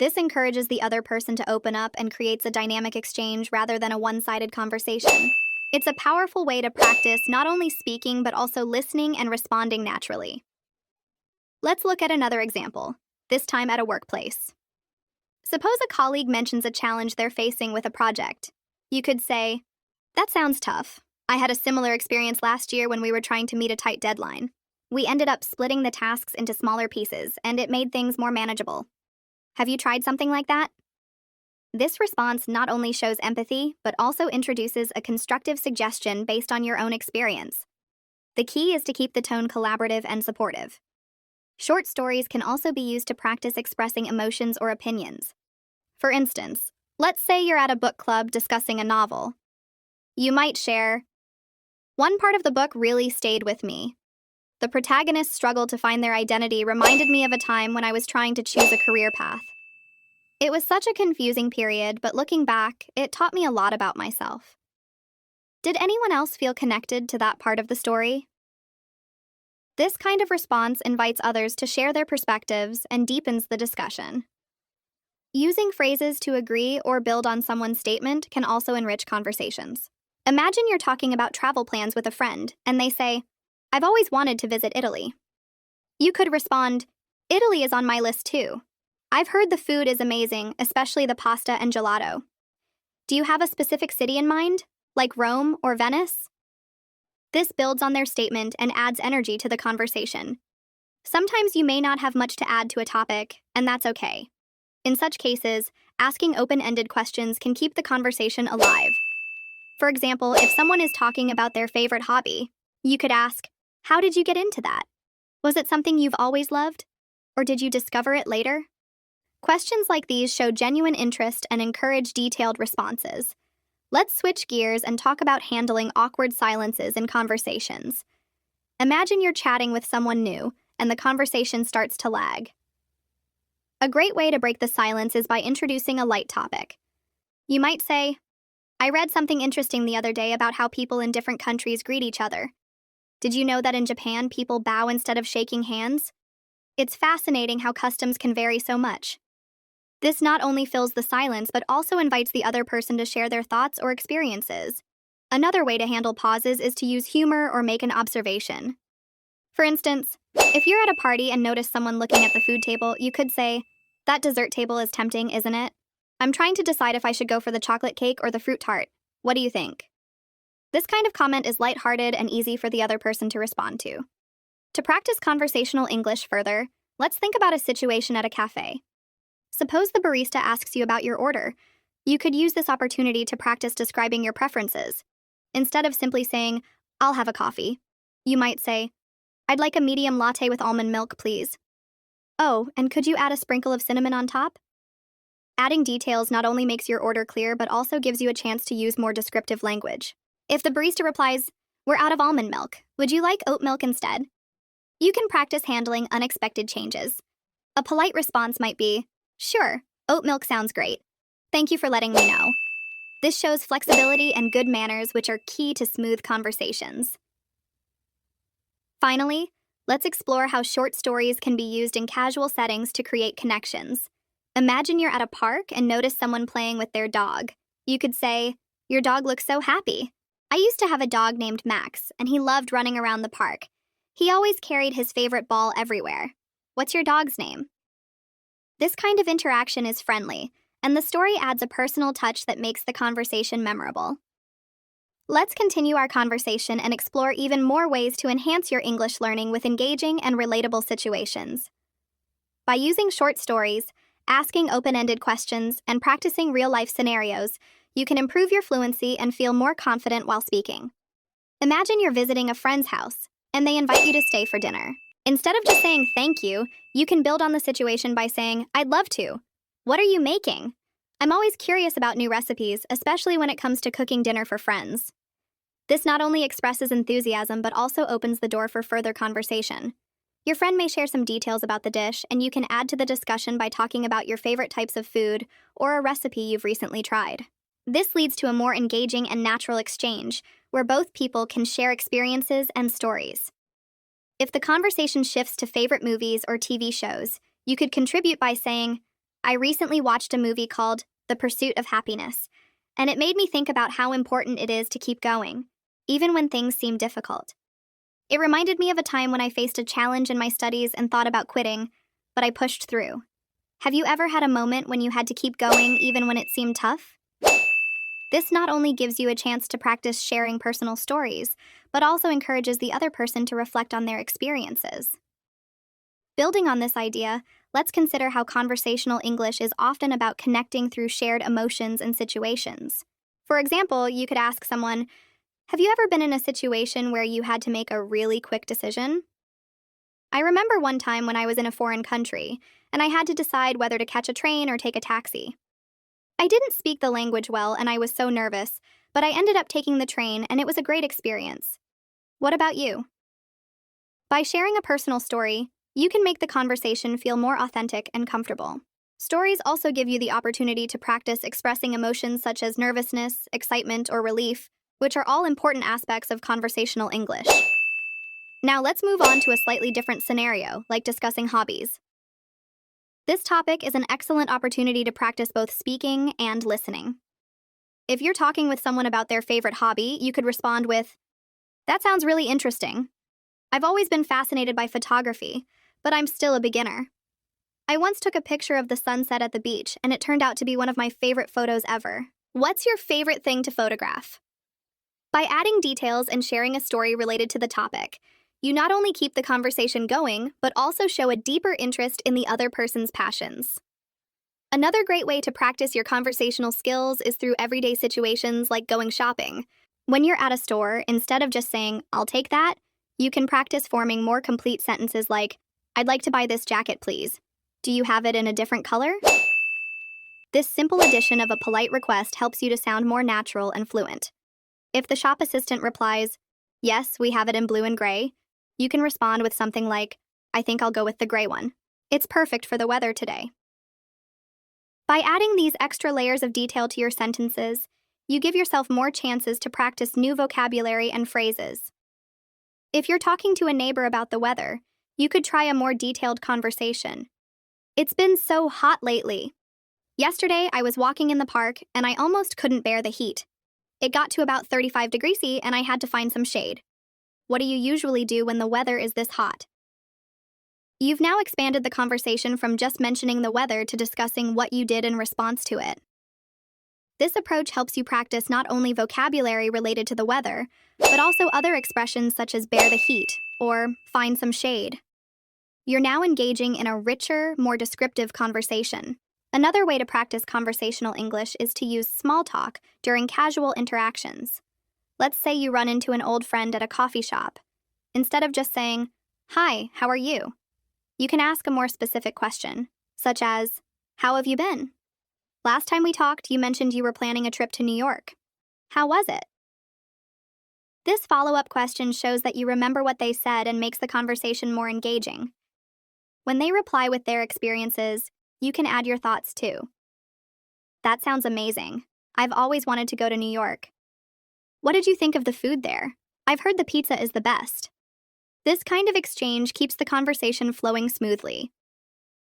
This encourages the other person to open up and creates a dynamic exchange rather than a one-sided conversation. It's a powerful way to practice not only speaking but also listening and responding naturally. Let's look at another example, this time at a workplace. Suppose a colleague mentions a challenge they're facing with a project. You could say, "That sounds tough. I had a similar experience last year when we were trying to meet a tight deadline. We ended up splitting the tasks into smaller pieces, and it made things more manageable. Have you tried something like that?" This response not only shows empathy, but also introduces a constructive suggestion based on your own experience. The key is to keep the tone collaborative and supportive. Short stories can also be used to practice expressing emotions or opinions. For instance, let's say you're at a book club discussing a novel. You might share, "One part of the book really stayed with me. The protagonist's struggle to find their identity reminded me of a time when I was trying to choose a career path. It was such a confusing period, but looking back, it taught me a lot about myself." Did anyone else feel connected to that part of the story? This kind of response invites others to share their perspectives and deepens the discussion. Using phrases to agree or build on someone's statement can also enrich conversations. Imagine you're talking about travel plans with a friend, and they say, "I've always wanted to visit Italy." You could respond, "Italy is on my list too. I've heard the food is amazing, especially the pasta and gelato. Do you have a specific city in mind?" like Rome or Venice? This builds on their statement and adds energy to the conversation. Sometimes you may not have much to add to a topic, and that's okay. In such cases, asking open-ended questions can keep the conversation alive. For example, if someone is talking about their favorite hobby, you could ask, "How did you get into that? Was it something you've always loved? Or did you discover it later?" Questions like these show genuine interest and encourage detailed responses. Let's switch gears and talk about handling awkward silences in conversations. Imagine you're chatting with someone new, and the conversation starts to lag. A great way to break the silence is by introducing a light topic. You might say, "I read something interesting the other day about how people in different countries greet each other. Did you know that in Japan people bow instead of shaking hands? It's fascinating how customs can vary so much." This not only fills the silence, but also invites the other person to share their thoughts or experiences. Another way to handle pauses is to use humor or make an observation. For instance, if you're at a party and notice someone looking at the food table, you could say, "That dessert table is tempting, isn't it? I'm trying to decide if I should go for the chocolate cake or the fruit tart. What do you think?" This kind of comment is lighthearted and easy for the other person to respond to. To practice conversational English further, let's think about a situation at a cafe. Suppose the barista asks you about your order. You could use this opportunity to practice describing your preferences. Instead of simply saying, "I'll have a coffee," you might say, "I'd like a medium latte with almond milk, please. Oh, and could you add a sprinkle of cinnamon on top?" Adding details not only makes your order clear, but also gives you a chance to use more descriptive language. If the barista replies, "We're out of almond milk. Would you like oat milk instead?" You can practice handling unexpected changes. A polite response might be, "Sure, oat milk sounds great. Thank you for letting me know." This shows flexibility and good manners, which are key to smooth conversations. Finally, let's explore how short stories can be used in casual settings to create connections. Imagine you're at a park and notice someone playing with their dog. You could say, "Your dog looks so happy. I used to have a dog named Max, and he loved running around the park. He always carried his favorite ball everywhere. What's your dog's name?" This kind of interaction is friendly, and the story adds a personal touch that makes the conversation memorable. Let's continue our conversation and explore even more ways to enhance your English learning with engaging and relatable situations. By using short stories, asking open-ended questions, and practicing real-life scenarios, you can improve your fluency and feel more confident while speaking. Imagine you're visiting a friend's house, and they invite you to stay for dinner. Instead of just saying thank you can build on the situation by saying, "I'd love to. What are you making? I'm always curious about new recipes, especially when it comes to cooking dinner for friends." This not only expresses enthusiasm, but also opens the door for further conversation. Your friend may share some details about the dish, and you can add to the discussion by talking about your favorite types of food or a recipe you've recently tried. This leads to a more engaging and natural exchange, where both people can share experiences and stories. If the conversation shifts to favorite movies or TV shows, you could contribute by saying, "I recently watched a movie called The Pursuit of Happiness, and it made me think about how important it is to keep going, even when things seem difficult. It reminded me of a time when I faced a challenge in my studies and thought about quitting, but I pushed through." Have you ever had a moment when you had to keep going even when it seemed tough? This not only gives you a chance to practice sharing personal stories, but also encourages the other person to reflect on their experiences. Building on this idea, let's consider how conversational English is often about connecting through shared emotions and situations. For example, you could ask someone, "Have you ever been in a situation where you had to make a really quick decision?" I remember one time when I was in a foreign country, and I had to decide whether to catch a train or take a taxi. I didn't speak the language well, and I was so nervous, but I ended up taking the train, and it was a great experience. What about you? By sharing a personal story, you can make the conversation feel more authentic and comfortable. Stories also give you the opportunity to practice expressing emotions such as nervousness, excitement, or relief, which are all important aspects of conversational English. Now let's move on to a slightly different scenario, like discussing hobbies. This topic is an excellent opportunity to practice both speaking and listening. If you're talking with someone about their favorite hobby, you could respond with, "That sounds really interesting. I've always been fascinated by photography, but I'm still a beginner. I once took a picture of the sunset at the beach, and it turned out to be one of my favorite photos ever." What's your favorite thing to photograph? By adding details and sharing a story related to the topic, you not only keep the conversation going, but also show a deeper interest in the other person's passions. Another great way to practice your conversational skills is through everyday situations like going shopping. When you're at a store, instead of just saying, "I'll take that," you can practice forming more complete sentences like, "I'd like to buy this jacket, please. Do you have it in a different color?" This simple addition of a polite request helps you to sound more natural and fluent. If the shop assistant replies, "Yes, we have it in blue and gray," you can respond with something like, "I think I'll go with the gray one. It's perfect for the weather today." By adding these extra layers of detail to your sentences, you give yourself more chances to practice new vocabulary and phrases. If you're talking to a neighbor about the weather, you could try a more detailed conversation. "It's been so hot lately. Yesterday, I was walking in the park and I almost couldn't bear the heat. It got to about 35 degrees C and I had to find some shade. What do you usually do when the weather is this hot?" You've now expanded the conversation from just mentioning the weather to discussing what you did in response to it. This approach helps you practice not only vocabulary related to the weather, but also other expressions such as "bear the heat" or "find some shade." You're now engaging in a richer, more descriptive conversation. Another way to practice conversational English is to use small talk during casual interactions. Let's say you run into an old friend at a coffee shop. Instead of just saying, "Hi, how are you?" you can ask a more specific question, such as, "How have you been? Last time we talked, you mentioned you were planning a trip to New York. How was it?" This follow-up question shows that you remember what they said and makes the conversation more engaging. When they reply with their experiences, you can add your thoughts too. "That sounds amazing. I've always wanted to go to New York. What did you think of the food there? I've heard the pizza is the best." This kind of exchange keeps the conversation flowing smoothly.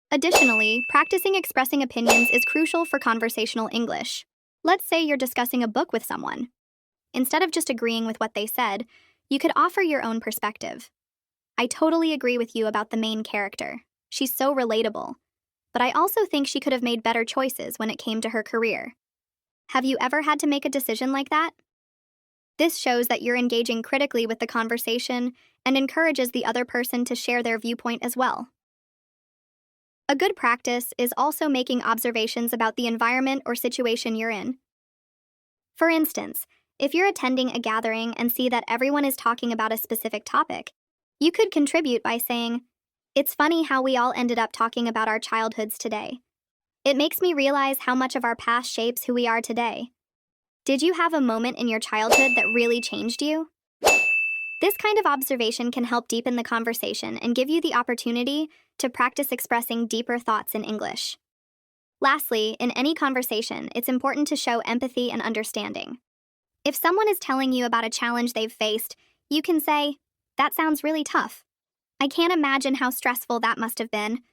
Additionally, practicing expressing opinions is crucial for conversational English. Let's say you're discussing a book with someone. Instead of just agreeing with what they said, you could offer your own perspective. "I totally agree with you about the main character. She's so relatable. But I also think she could have made better choices when it came to her career. Have you ever had to make a decision like that?" This shows that you're engaging critically with the conversation and encourages the other person to share their viewpoint as well. A good practice is also making observations about the environment or situation you're in. For instance, if you're attending a gathering and see that everyone is talking about a specific topic, you could contribute by saying, "It's funny how we all ended up talking about our childhoods today. It makes me realize how much of our past shapes who we are today. Did you have a moment in your childhood that really changed you?" This kind of observation can help deepen the conversation and give you the opportunity to practice expressing deeper thoughts in English. Lastly, in any conversation, it's important to show empathy and understanding. If someone is telling you about a challenge they've faced, you can say, "That sounds really tough. I can't imagine how stressful that must have been.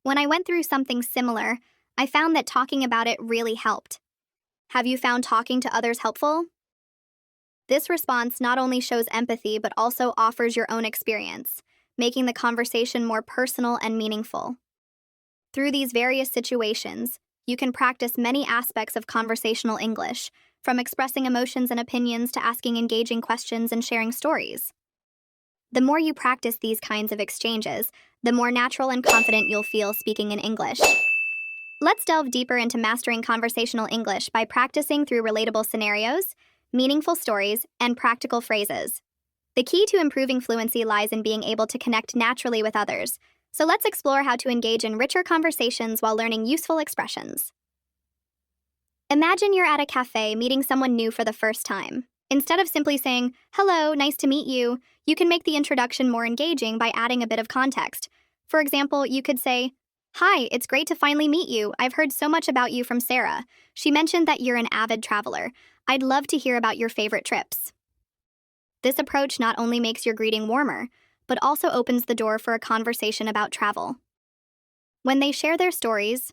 When I went through something similar, I found that talking about it really helped. Have you found talking to others helpful?" This response not only shows empathy but also offers your own experience, making the conversation more personal and meaningful. Through these various situations, you can practice many aspects of conversational English, from expressing emotions and opinions to asking engaging questions and sharing stories. The more you practice these kinds of exchanges, the more natural and confident you'll feel speaking in English. Let's delve deeper into mastering conversational English by practicing through relatable scenarios, meaningful stories, and practical phrases. The key to improving fluency lies in being able to connect naturally with others, so let's explore how to engage in richer conversations while learning useful expressions. Imagine you're at a cafe meeting someone new for the first time. Instead of simply saying, "Hello, nice to meet you," you can make the introduction more engaging by adding a bit of context. For example, you could say, "Hi, it's great to finally meet you. I've heard so much about you from Sarah. She mentioned that you're an avid traveler. I'd love to hear about your favorite trips." This approach not only makes your greeting warmer, but also opens the door for a conversation about travel. When they share their stories,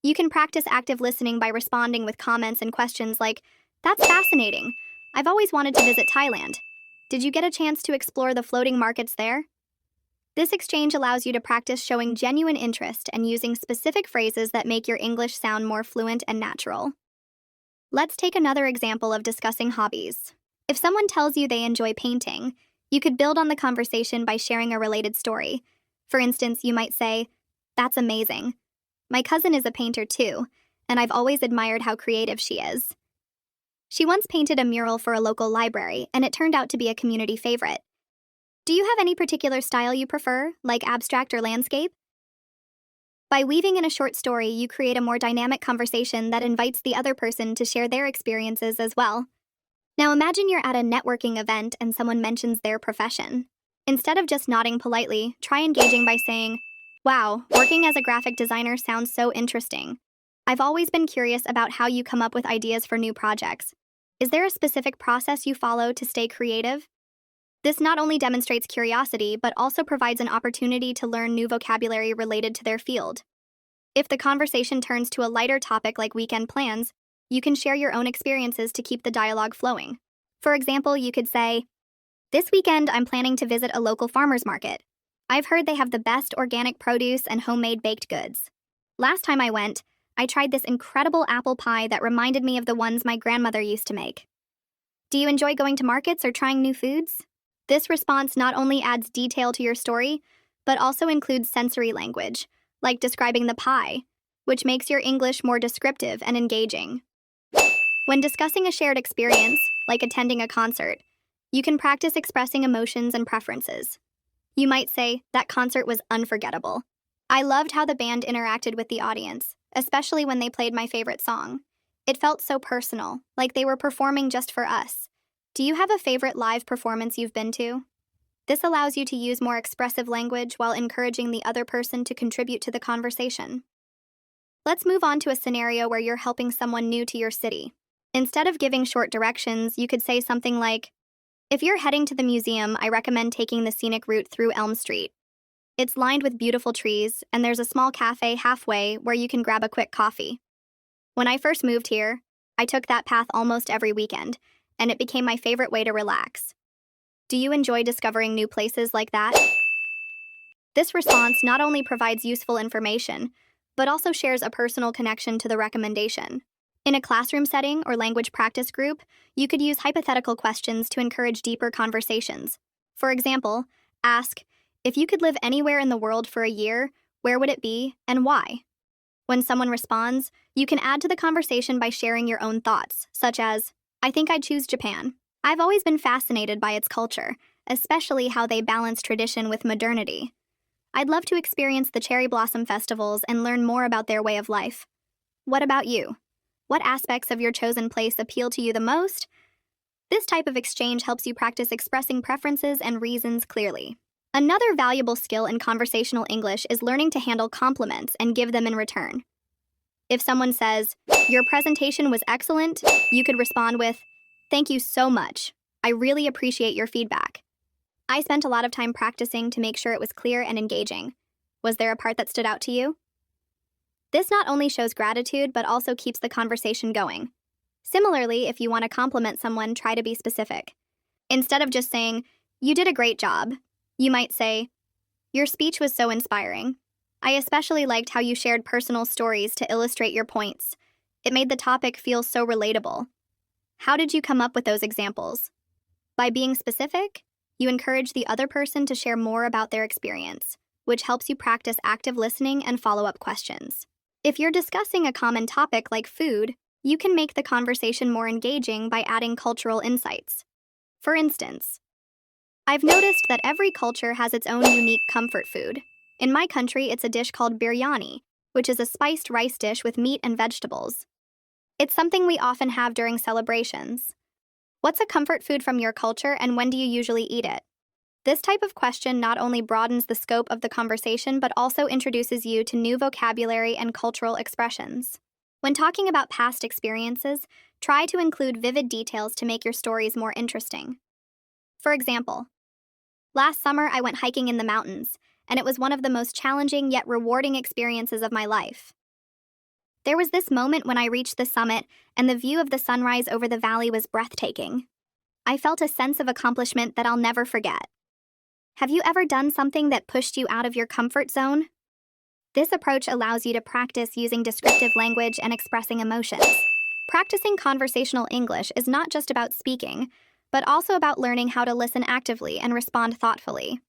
you can practice active listening by responding with comments and questions like, "That's fascinating. I've always wanted to visit Thailand. Did you get a chance to explore the floating markets there?" This exchange allows you to practice showing genuine interest and using specific phrases that make your English sound more fluent and natural. Let's take another example of discussing hobbies. If someone tells you they enjoy painting, you could build on the conversation by sharing a related story. For instance, you might say, "That's amazing. My cousin is a painter too, and I've always admired how creative she is. She once painted a mural for a local library, and it turned out to be a community favorite." Do you have any particular style you prefer, like abstract or landscape? By weaving in a short story, you create a more dynamic conversation that invites the other person to share their experiences as well. Now imagine you're at a networking event and someone mentions their profession. Instead of just nodding politely, try engaging by saying, "Wow, working as a graphic designer sounds so interesting. I've always been curious about how you come up with ideas for new projects. Is there a specific process you follow to stay creative?" This not only demonstrates curiosity, but also provides an opportunity to learn new vocabulary related to their field. If the conversation turns to a lighter topic like weekend plans, you can share your own experiences to keep the dialogue flowing. For example, you could say, "This weekend I'm planning to visit a local farmer's market. I've heard they have the best organic produce and homemade baked goods. Last time I went, I tried this incredible apple pie that reminded me of the ones my grandmother used to make. Do you enjoy going to markets or trying new foods?" This response not only adds detail to your story, but also includes sensory language, like describing the pie, which makes your English more descriptive and engaging. When discussing a shared experience, like attending a concert, you can practice expressing emotions and preferences. You might say, "That concert was unforgettable. I loved how the band interacted with the audience, especially when they played my favorite song. It felt so personal, like they were performing just for us." Do you have a favorite live performance you've been to? This allows you to use more expressive language while encouraging the other person to contribute to the conversation. Let's move on to a scenario where you're helping someone new to your city. Instead of giving short directions, you could say something like, "If you're heading to the museum, I recommend taking the scenic route through Elm Street. It's lined with beautiful trees, and there's a small cafe halfway where you can grab a quick coffee. When I first moved here, I took that path almost every weekend, and it became my favorite way to relax. Do you enjoy discovering new places like that?" This response not only provides useful information, but also shares a personal connection to the recommendation. In a classroom setting or language practice group, you could use hypothetical questions to encourage deeper conversations. For example, ask, "If you could live anywhere in the world for a year, where would it be and why?" When someone responds, you can add to the conversation by sharing your own thoughts, such as, "I think I'd choose Japan. I've always been fascinated by its culture, especially how they balance tradition with modernity. I'd love to experience the cherry blossom festivals and learn more about their way of life. What about you? What aspects of your chosen place appeal to you the most?" This type of exchange helps you practice expressing preferences and reasons clearly. Another valuable skill in conversational English is learning to handle compliments and give them in return. If someone says, "Your presentation was excellent," you could respond with, "Thank you so much. I really appreciate your feedback. I spent a lot of time practicing to make sure it was clear and engaging. Was there a part that stood out to you?" This not only shows gratitude, but also keeps the conversation going. Similarly, if you want to compliment someone, try to be specific. Instead of just saying, "You did a great job," you might say, "Your speech was so inspiring. I especially liked how you shared personal stories to illustrate your points. It made the topic feel so relatable. How did you come up with those examples?" By being specific, you encourage the other person to share more about their experience, which helps you practice active listening and follow-up questions. If you're discussing a common topic like food, you can make the conversation more engaging by adding cultural insights. For instance, "I've noticed that every culture has its own unique comfort food. In my country, it's a dish called biryani, which is a spiced rice dish with meat and vegetables. It's something we often have during celebrations. What's a comfort food from your culture, and when do you usually eat it?" This type of question not only broadens the scope of the conversation, but also introduces you to new vocabulary and cultural expressions. When talking about past experiences, try to include vivid details to make your stories more interesting. For example, "Last summer I went hiking in the mountains, and it was one of the most challenging yet rewarding experiences of my life. There was this moment when I reached the summit, and the view of the sunrise over the valley was breathtaking. I felt a sense of accomplishment that I'll never forget." Have you ever done something that pushed you out of your comfort zone? This approach allows you to practice using descriptive language and expressing emotions. Practicing conversational English is not just about speaking, but also about learning how to listen actively and respond thoughtfully.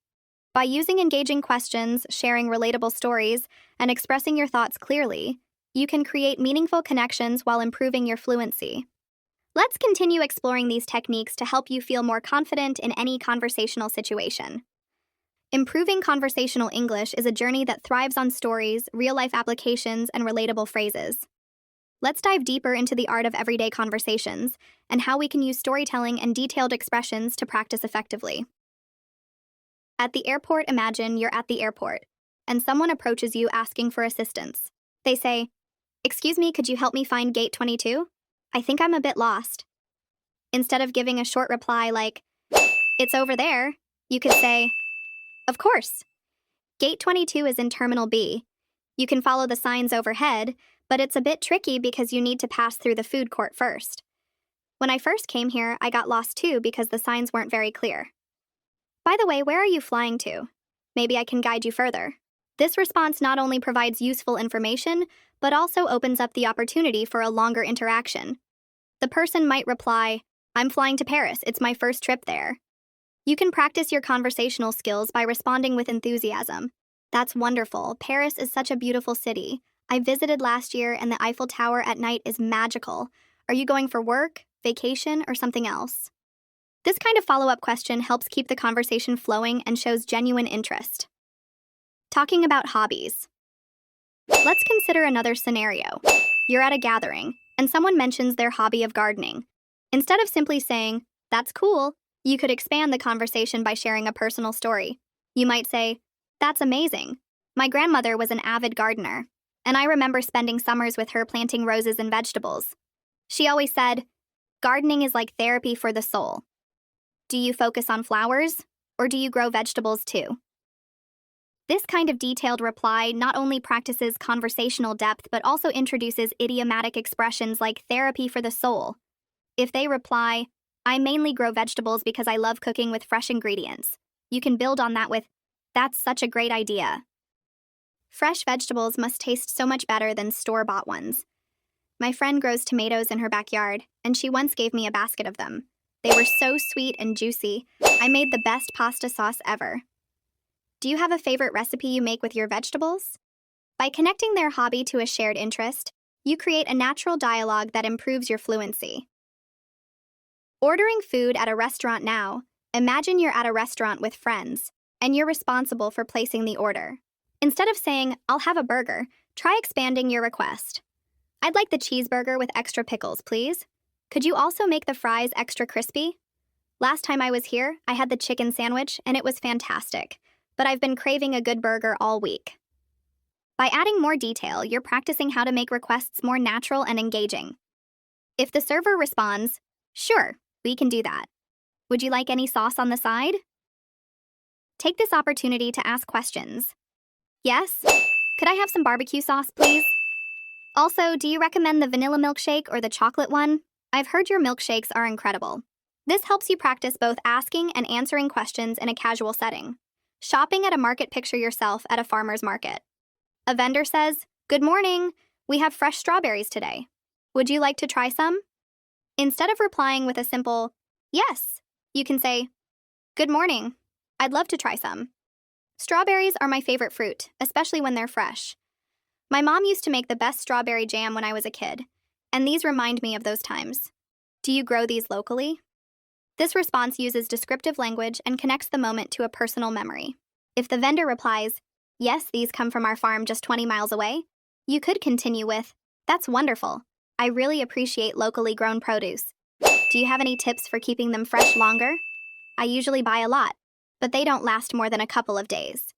By using engaging questions, sharing relatable stories, and expressing your thoughts clearly, you can create meaningful connections while improving your fluency. Let's continue exploring these techniques to help you feel more confident in any conversational situation. Improving conversational English is a journey that thrives on stories, real-life applications, and relatable phrases. Let's dive deeper into the art of everyday conversations and how we can use storytelling and detailed expressions to practice effectively. At the airport, imagine you're at the airport, and someone approaches you asking for assistance. They say, "Excuse me, could you help me find gate 22? I think I'm a bit lost." Instead of giving a short reply like, "It's over there," you could say, "Of course. Gate 22 is in Terminal B. You can follow the signs overhead, but it's a bit tricky because you need to pass through the food court first. When I first came here, I got lost too because the signs weren't very clear. By the way, where are you flying to? Maybe I can guide you further." This response not only provides useful information, but also opens up the opportunity for a longer interaction. The person might reply, "I'm flying to Paris. It's my first trip there." You can practice your conversational skills by responding with enthusiasm. "That's wonderful. Paris is such a beautiful city. I visited last year and the Eiffel Tower at night is magical. Are you going for work, vacation, or something else?" This kind of follow-up question helps keep the conversation flowing and shows genuine interest. Talking about hobbies. Let's consider another scenario. You're at a gathering, and someone mentions their hobby of gardening. Instead of simply saying, "That's cool," you could expand the conversation by sharing a personal story. You might say, "That's amazing. My grandmother was an avid gardener, and I remember spending summers with her planting roses and vegetables. She always said, 'Gardening is like therapy for the soul.' Do you focus on flowers, or do you grow vegetables too?" This kind of detailed reply not only practices conversational depth but also introduces idiomatic expressions like therapy for the soul. If they reply, "I mainly grow vegetables because I love cooking with fresh ingredients," you can build on that with, "That's such a great idea. Fresh vegetables must taste so much better than store-bought ones. My friend grows tomatoes in her backyard, and she once gave me a basket of them. They were so sweet and juicy. I made the best pasta sauce ever. Do you have a favorite recipe you make with your vegetables?" By connecting their hobby to a shared interest, you create a natural dialogue that improves your fluency. Ordering food at a restaurant now. Imagine you're at a restaurant with friends, and you're responsible for placing the order. Instead of saying, "I'll have a burger," try expanding your request. "I'd like the cheeseburger with extra pickles, please. Could you also make the fries extra crispy? Last time I was here, I had the chicken sandwich, and it was fantastic, but I've been craving a good burger all week." By adding more detail, you're practicing how to make requests more natural and engaging. If the server responds, "Sure, we can do that. Would you like any sauce on the side?" Take this opportunity to ask questions. "Yes? Could I have some barbecue sauce, please? Also, do you recommend the vanilla milkshake or the chocolate one? I've heard your milkshakes are incredible." This helps you practice both asking and answering questions in a casual setting. Shopping at a market. Picture yourself at a farmer's market. A vendor says, "Good morning. We have fresh strawberries today. Would you like to try some?" Instead of replying with a simple, "Yes," you can say, "Good morning. I'd love to try some. Strawberries are my favorite fruit, especially when they're fresh. My mom used to make the best strawberry jam when I was a kid, and these remind me of those times. Do you grow these locally?" This response uses descriptive language and connects the moment to a personal memory. If the vendor replies, "Yes, these come from our farm just 20 miles away," you could continue with, "That's wonderful. I really appreciate locally grown produce. Do you have any tips for keeping them fresh longer? I usually buy a lot, but they don't last more than a couple of days."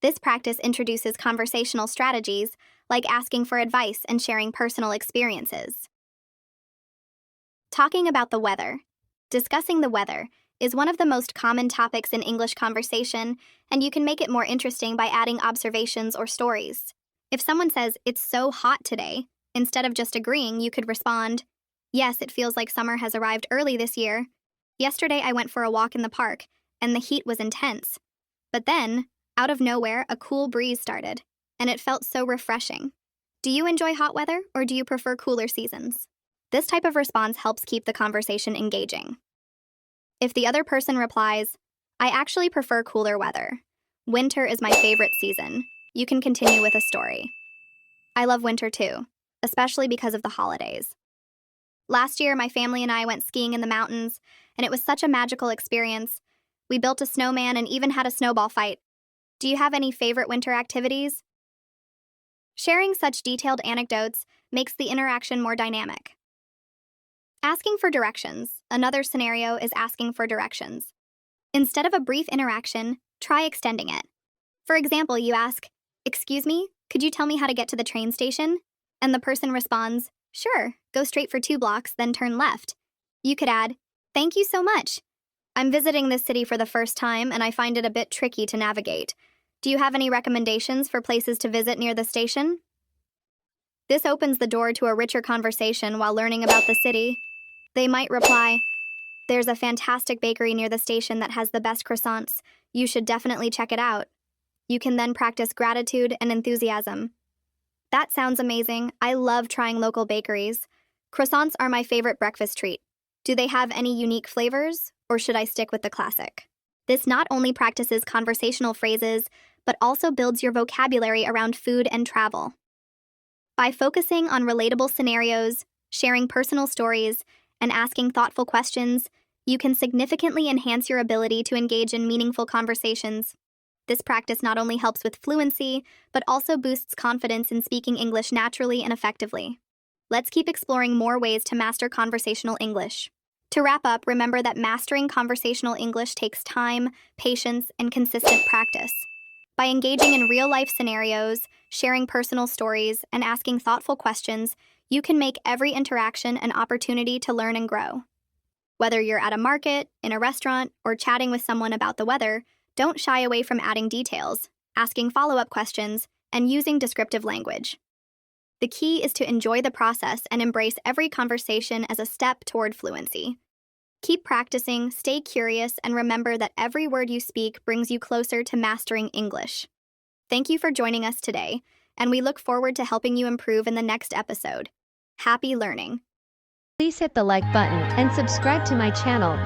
This practice introduces conversational strategies like asking for advice and sharing personal experiences. Talking about the weather. Discussing the weather is one of the most common topics in English conversation, and you can make it more interesting by adding observations or stories. If someone says, "It's so hot today," instead of just agreeing, you could respond, "Yes, it feels like summer has arrived early this year. Yesterday I went for a walk in the park, and the heat was intense. But then, out of nowhere, a cool breeze started, and it felt so refreshing. Do you enjoy hot weather, or do you prefer cooler seasons?" This type of response helps keep the conversation engaging. If the other person replies, I actually prefer cooler weather. Winter is my favorite season. You can continue with a story. I love winter too, especially because of the holidays. Last year, my family and I went skiing in the mountains, and it was such a magical experience. We built a snowman and even had a snowball fight. Do you have any favorite winter activities? Sharing such detailed anecdotes makes the interaction more dynamic. Asking for directions. Another scenario is asking for directions. Instead of a brief interaction, try extending it. For example, you ask, "Excuse me, could you tell me how to get to the train station?" And the person responds, "Sure, go straight for 2 blocks, then turn left." You could add, "Thank you so much. I'm visiting this city for the first time and I find it a bit tricky to navigate. Do you have any recommendations for places to visit near the station?" This opens the door to a richer conversation while learning about the city. They might reply, "There's a fantastic bakery near the station that has the best croissants. You should definitely check it out." You can then practice gratitude and enthusiasm. That sounds amazing. I love trying local bakeries. Croissants are my favorite breakfast treat. Do they have any unique flavors, or should I stick with the classic? This not only practices conversational phrases, but also builds your vocabulary around food and travel. By focusing on relatable scenarios, sharing personal stories, and asking thoughtful questions, you can significantly enhance your ability to engage in meaningful conversations. This practice not only helps with fluency, but also boosts confidence in speaking English naturally and effectively. Let's keep exploring more ways to master conversational English. To wrap up, remember that mastering conversational English takes time, patience, and consistent practice. By engaging in real-life scenarios, sharing personal stories, and asking thoughtful questions, you can make every interaction an opportunity to learn and grow. Whether you're at a market, in a restaurant, or chatting with someone about the weather, don't shy away from adding details, asking follow-up questions, and using descriptive language. The key is to enjoy the process and embrace every conversation as a step toward fluency. Keep practicing, stay curious, and remember that every word you speak brings you closer to mastering English. Thank you for joining us today, and we look forward to helping you improve in the next episode. Happy learning! Please hit the like button and subscribe to my channel.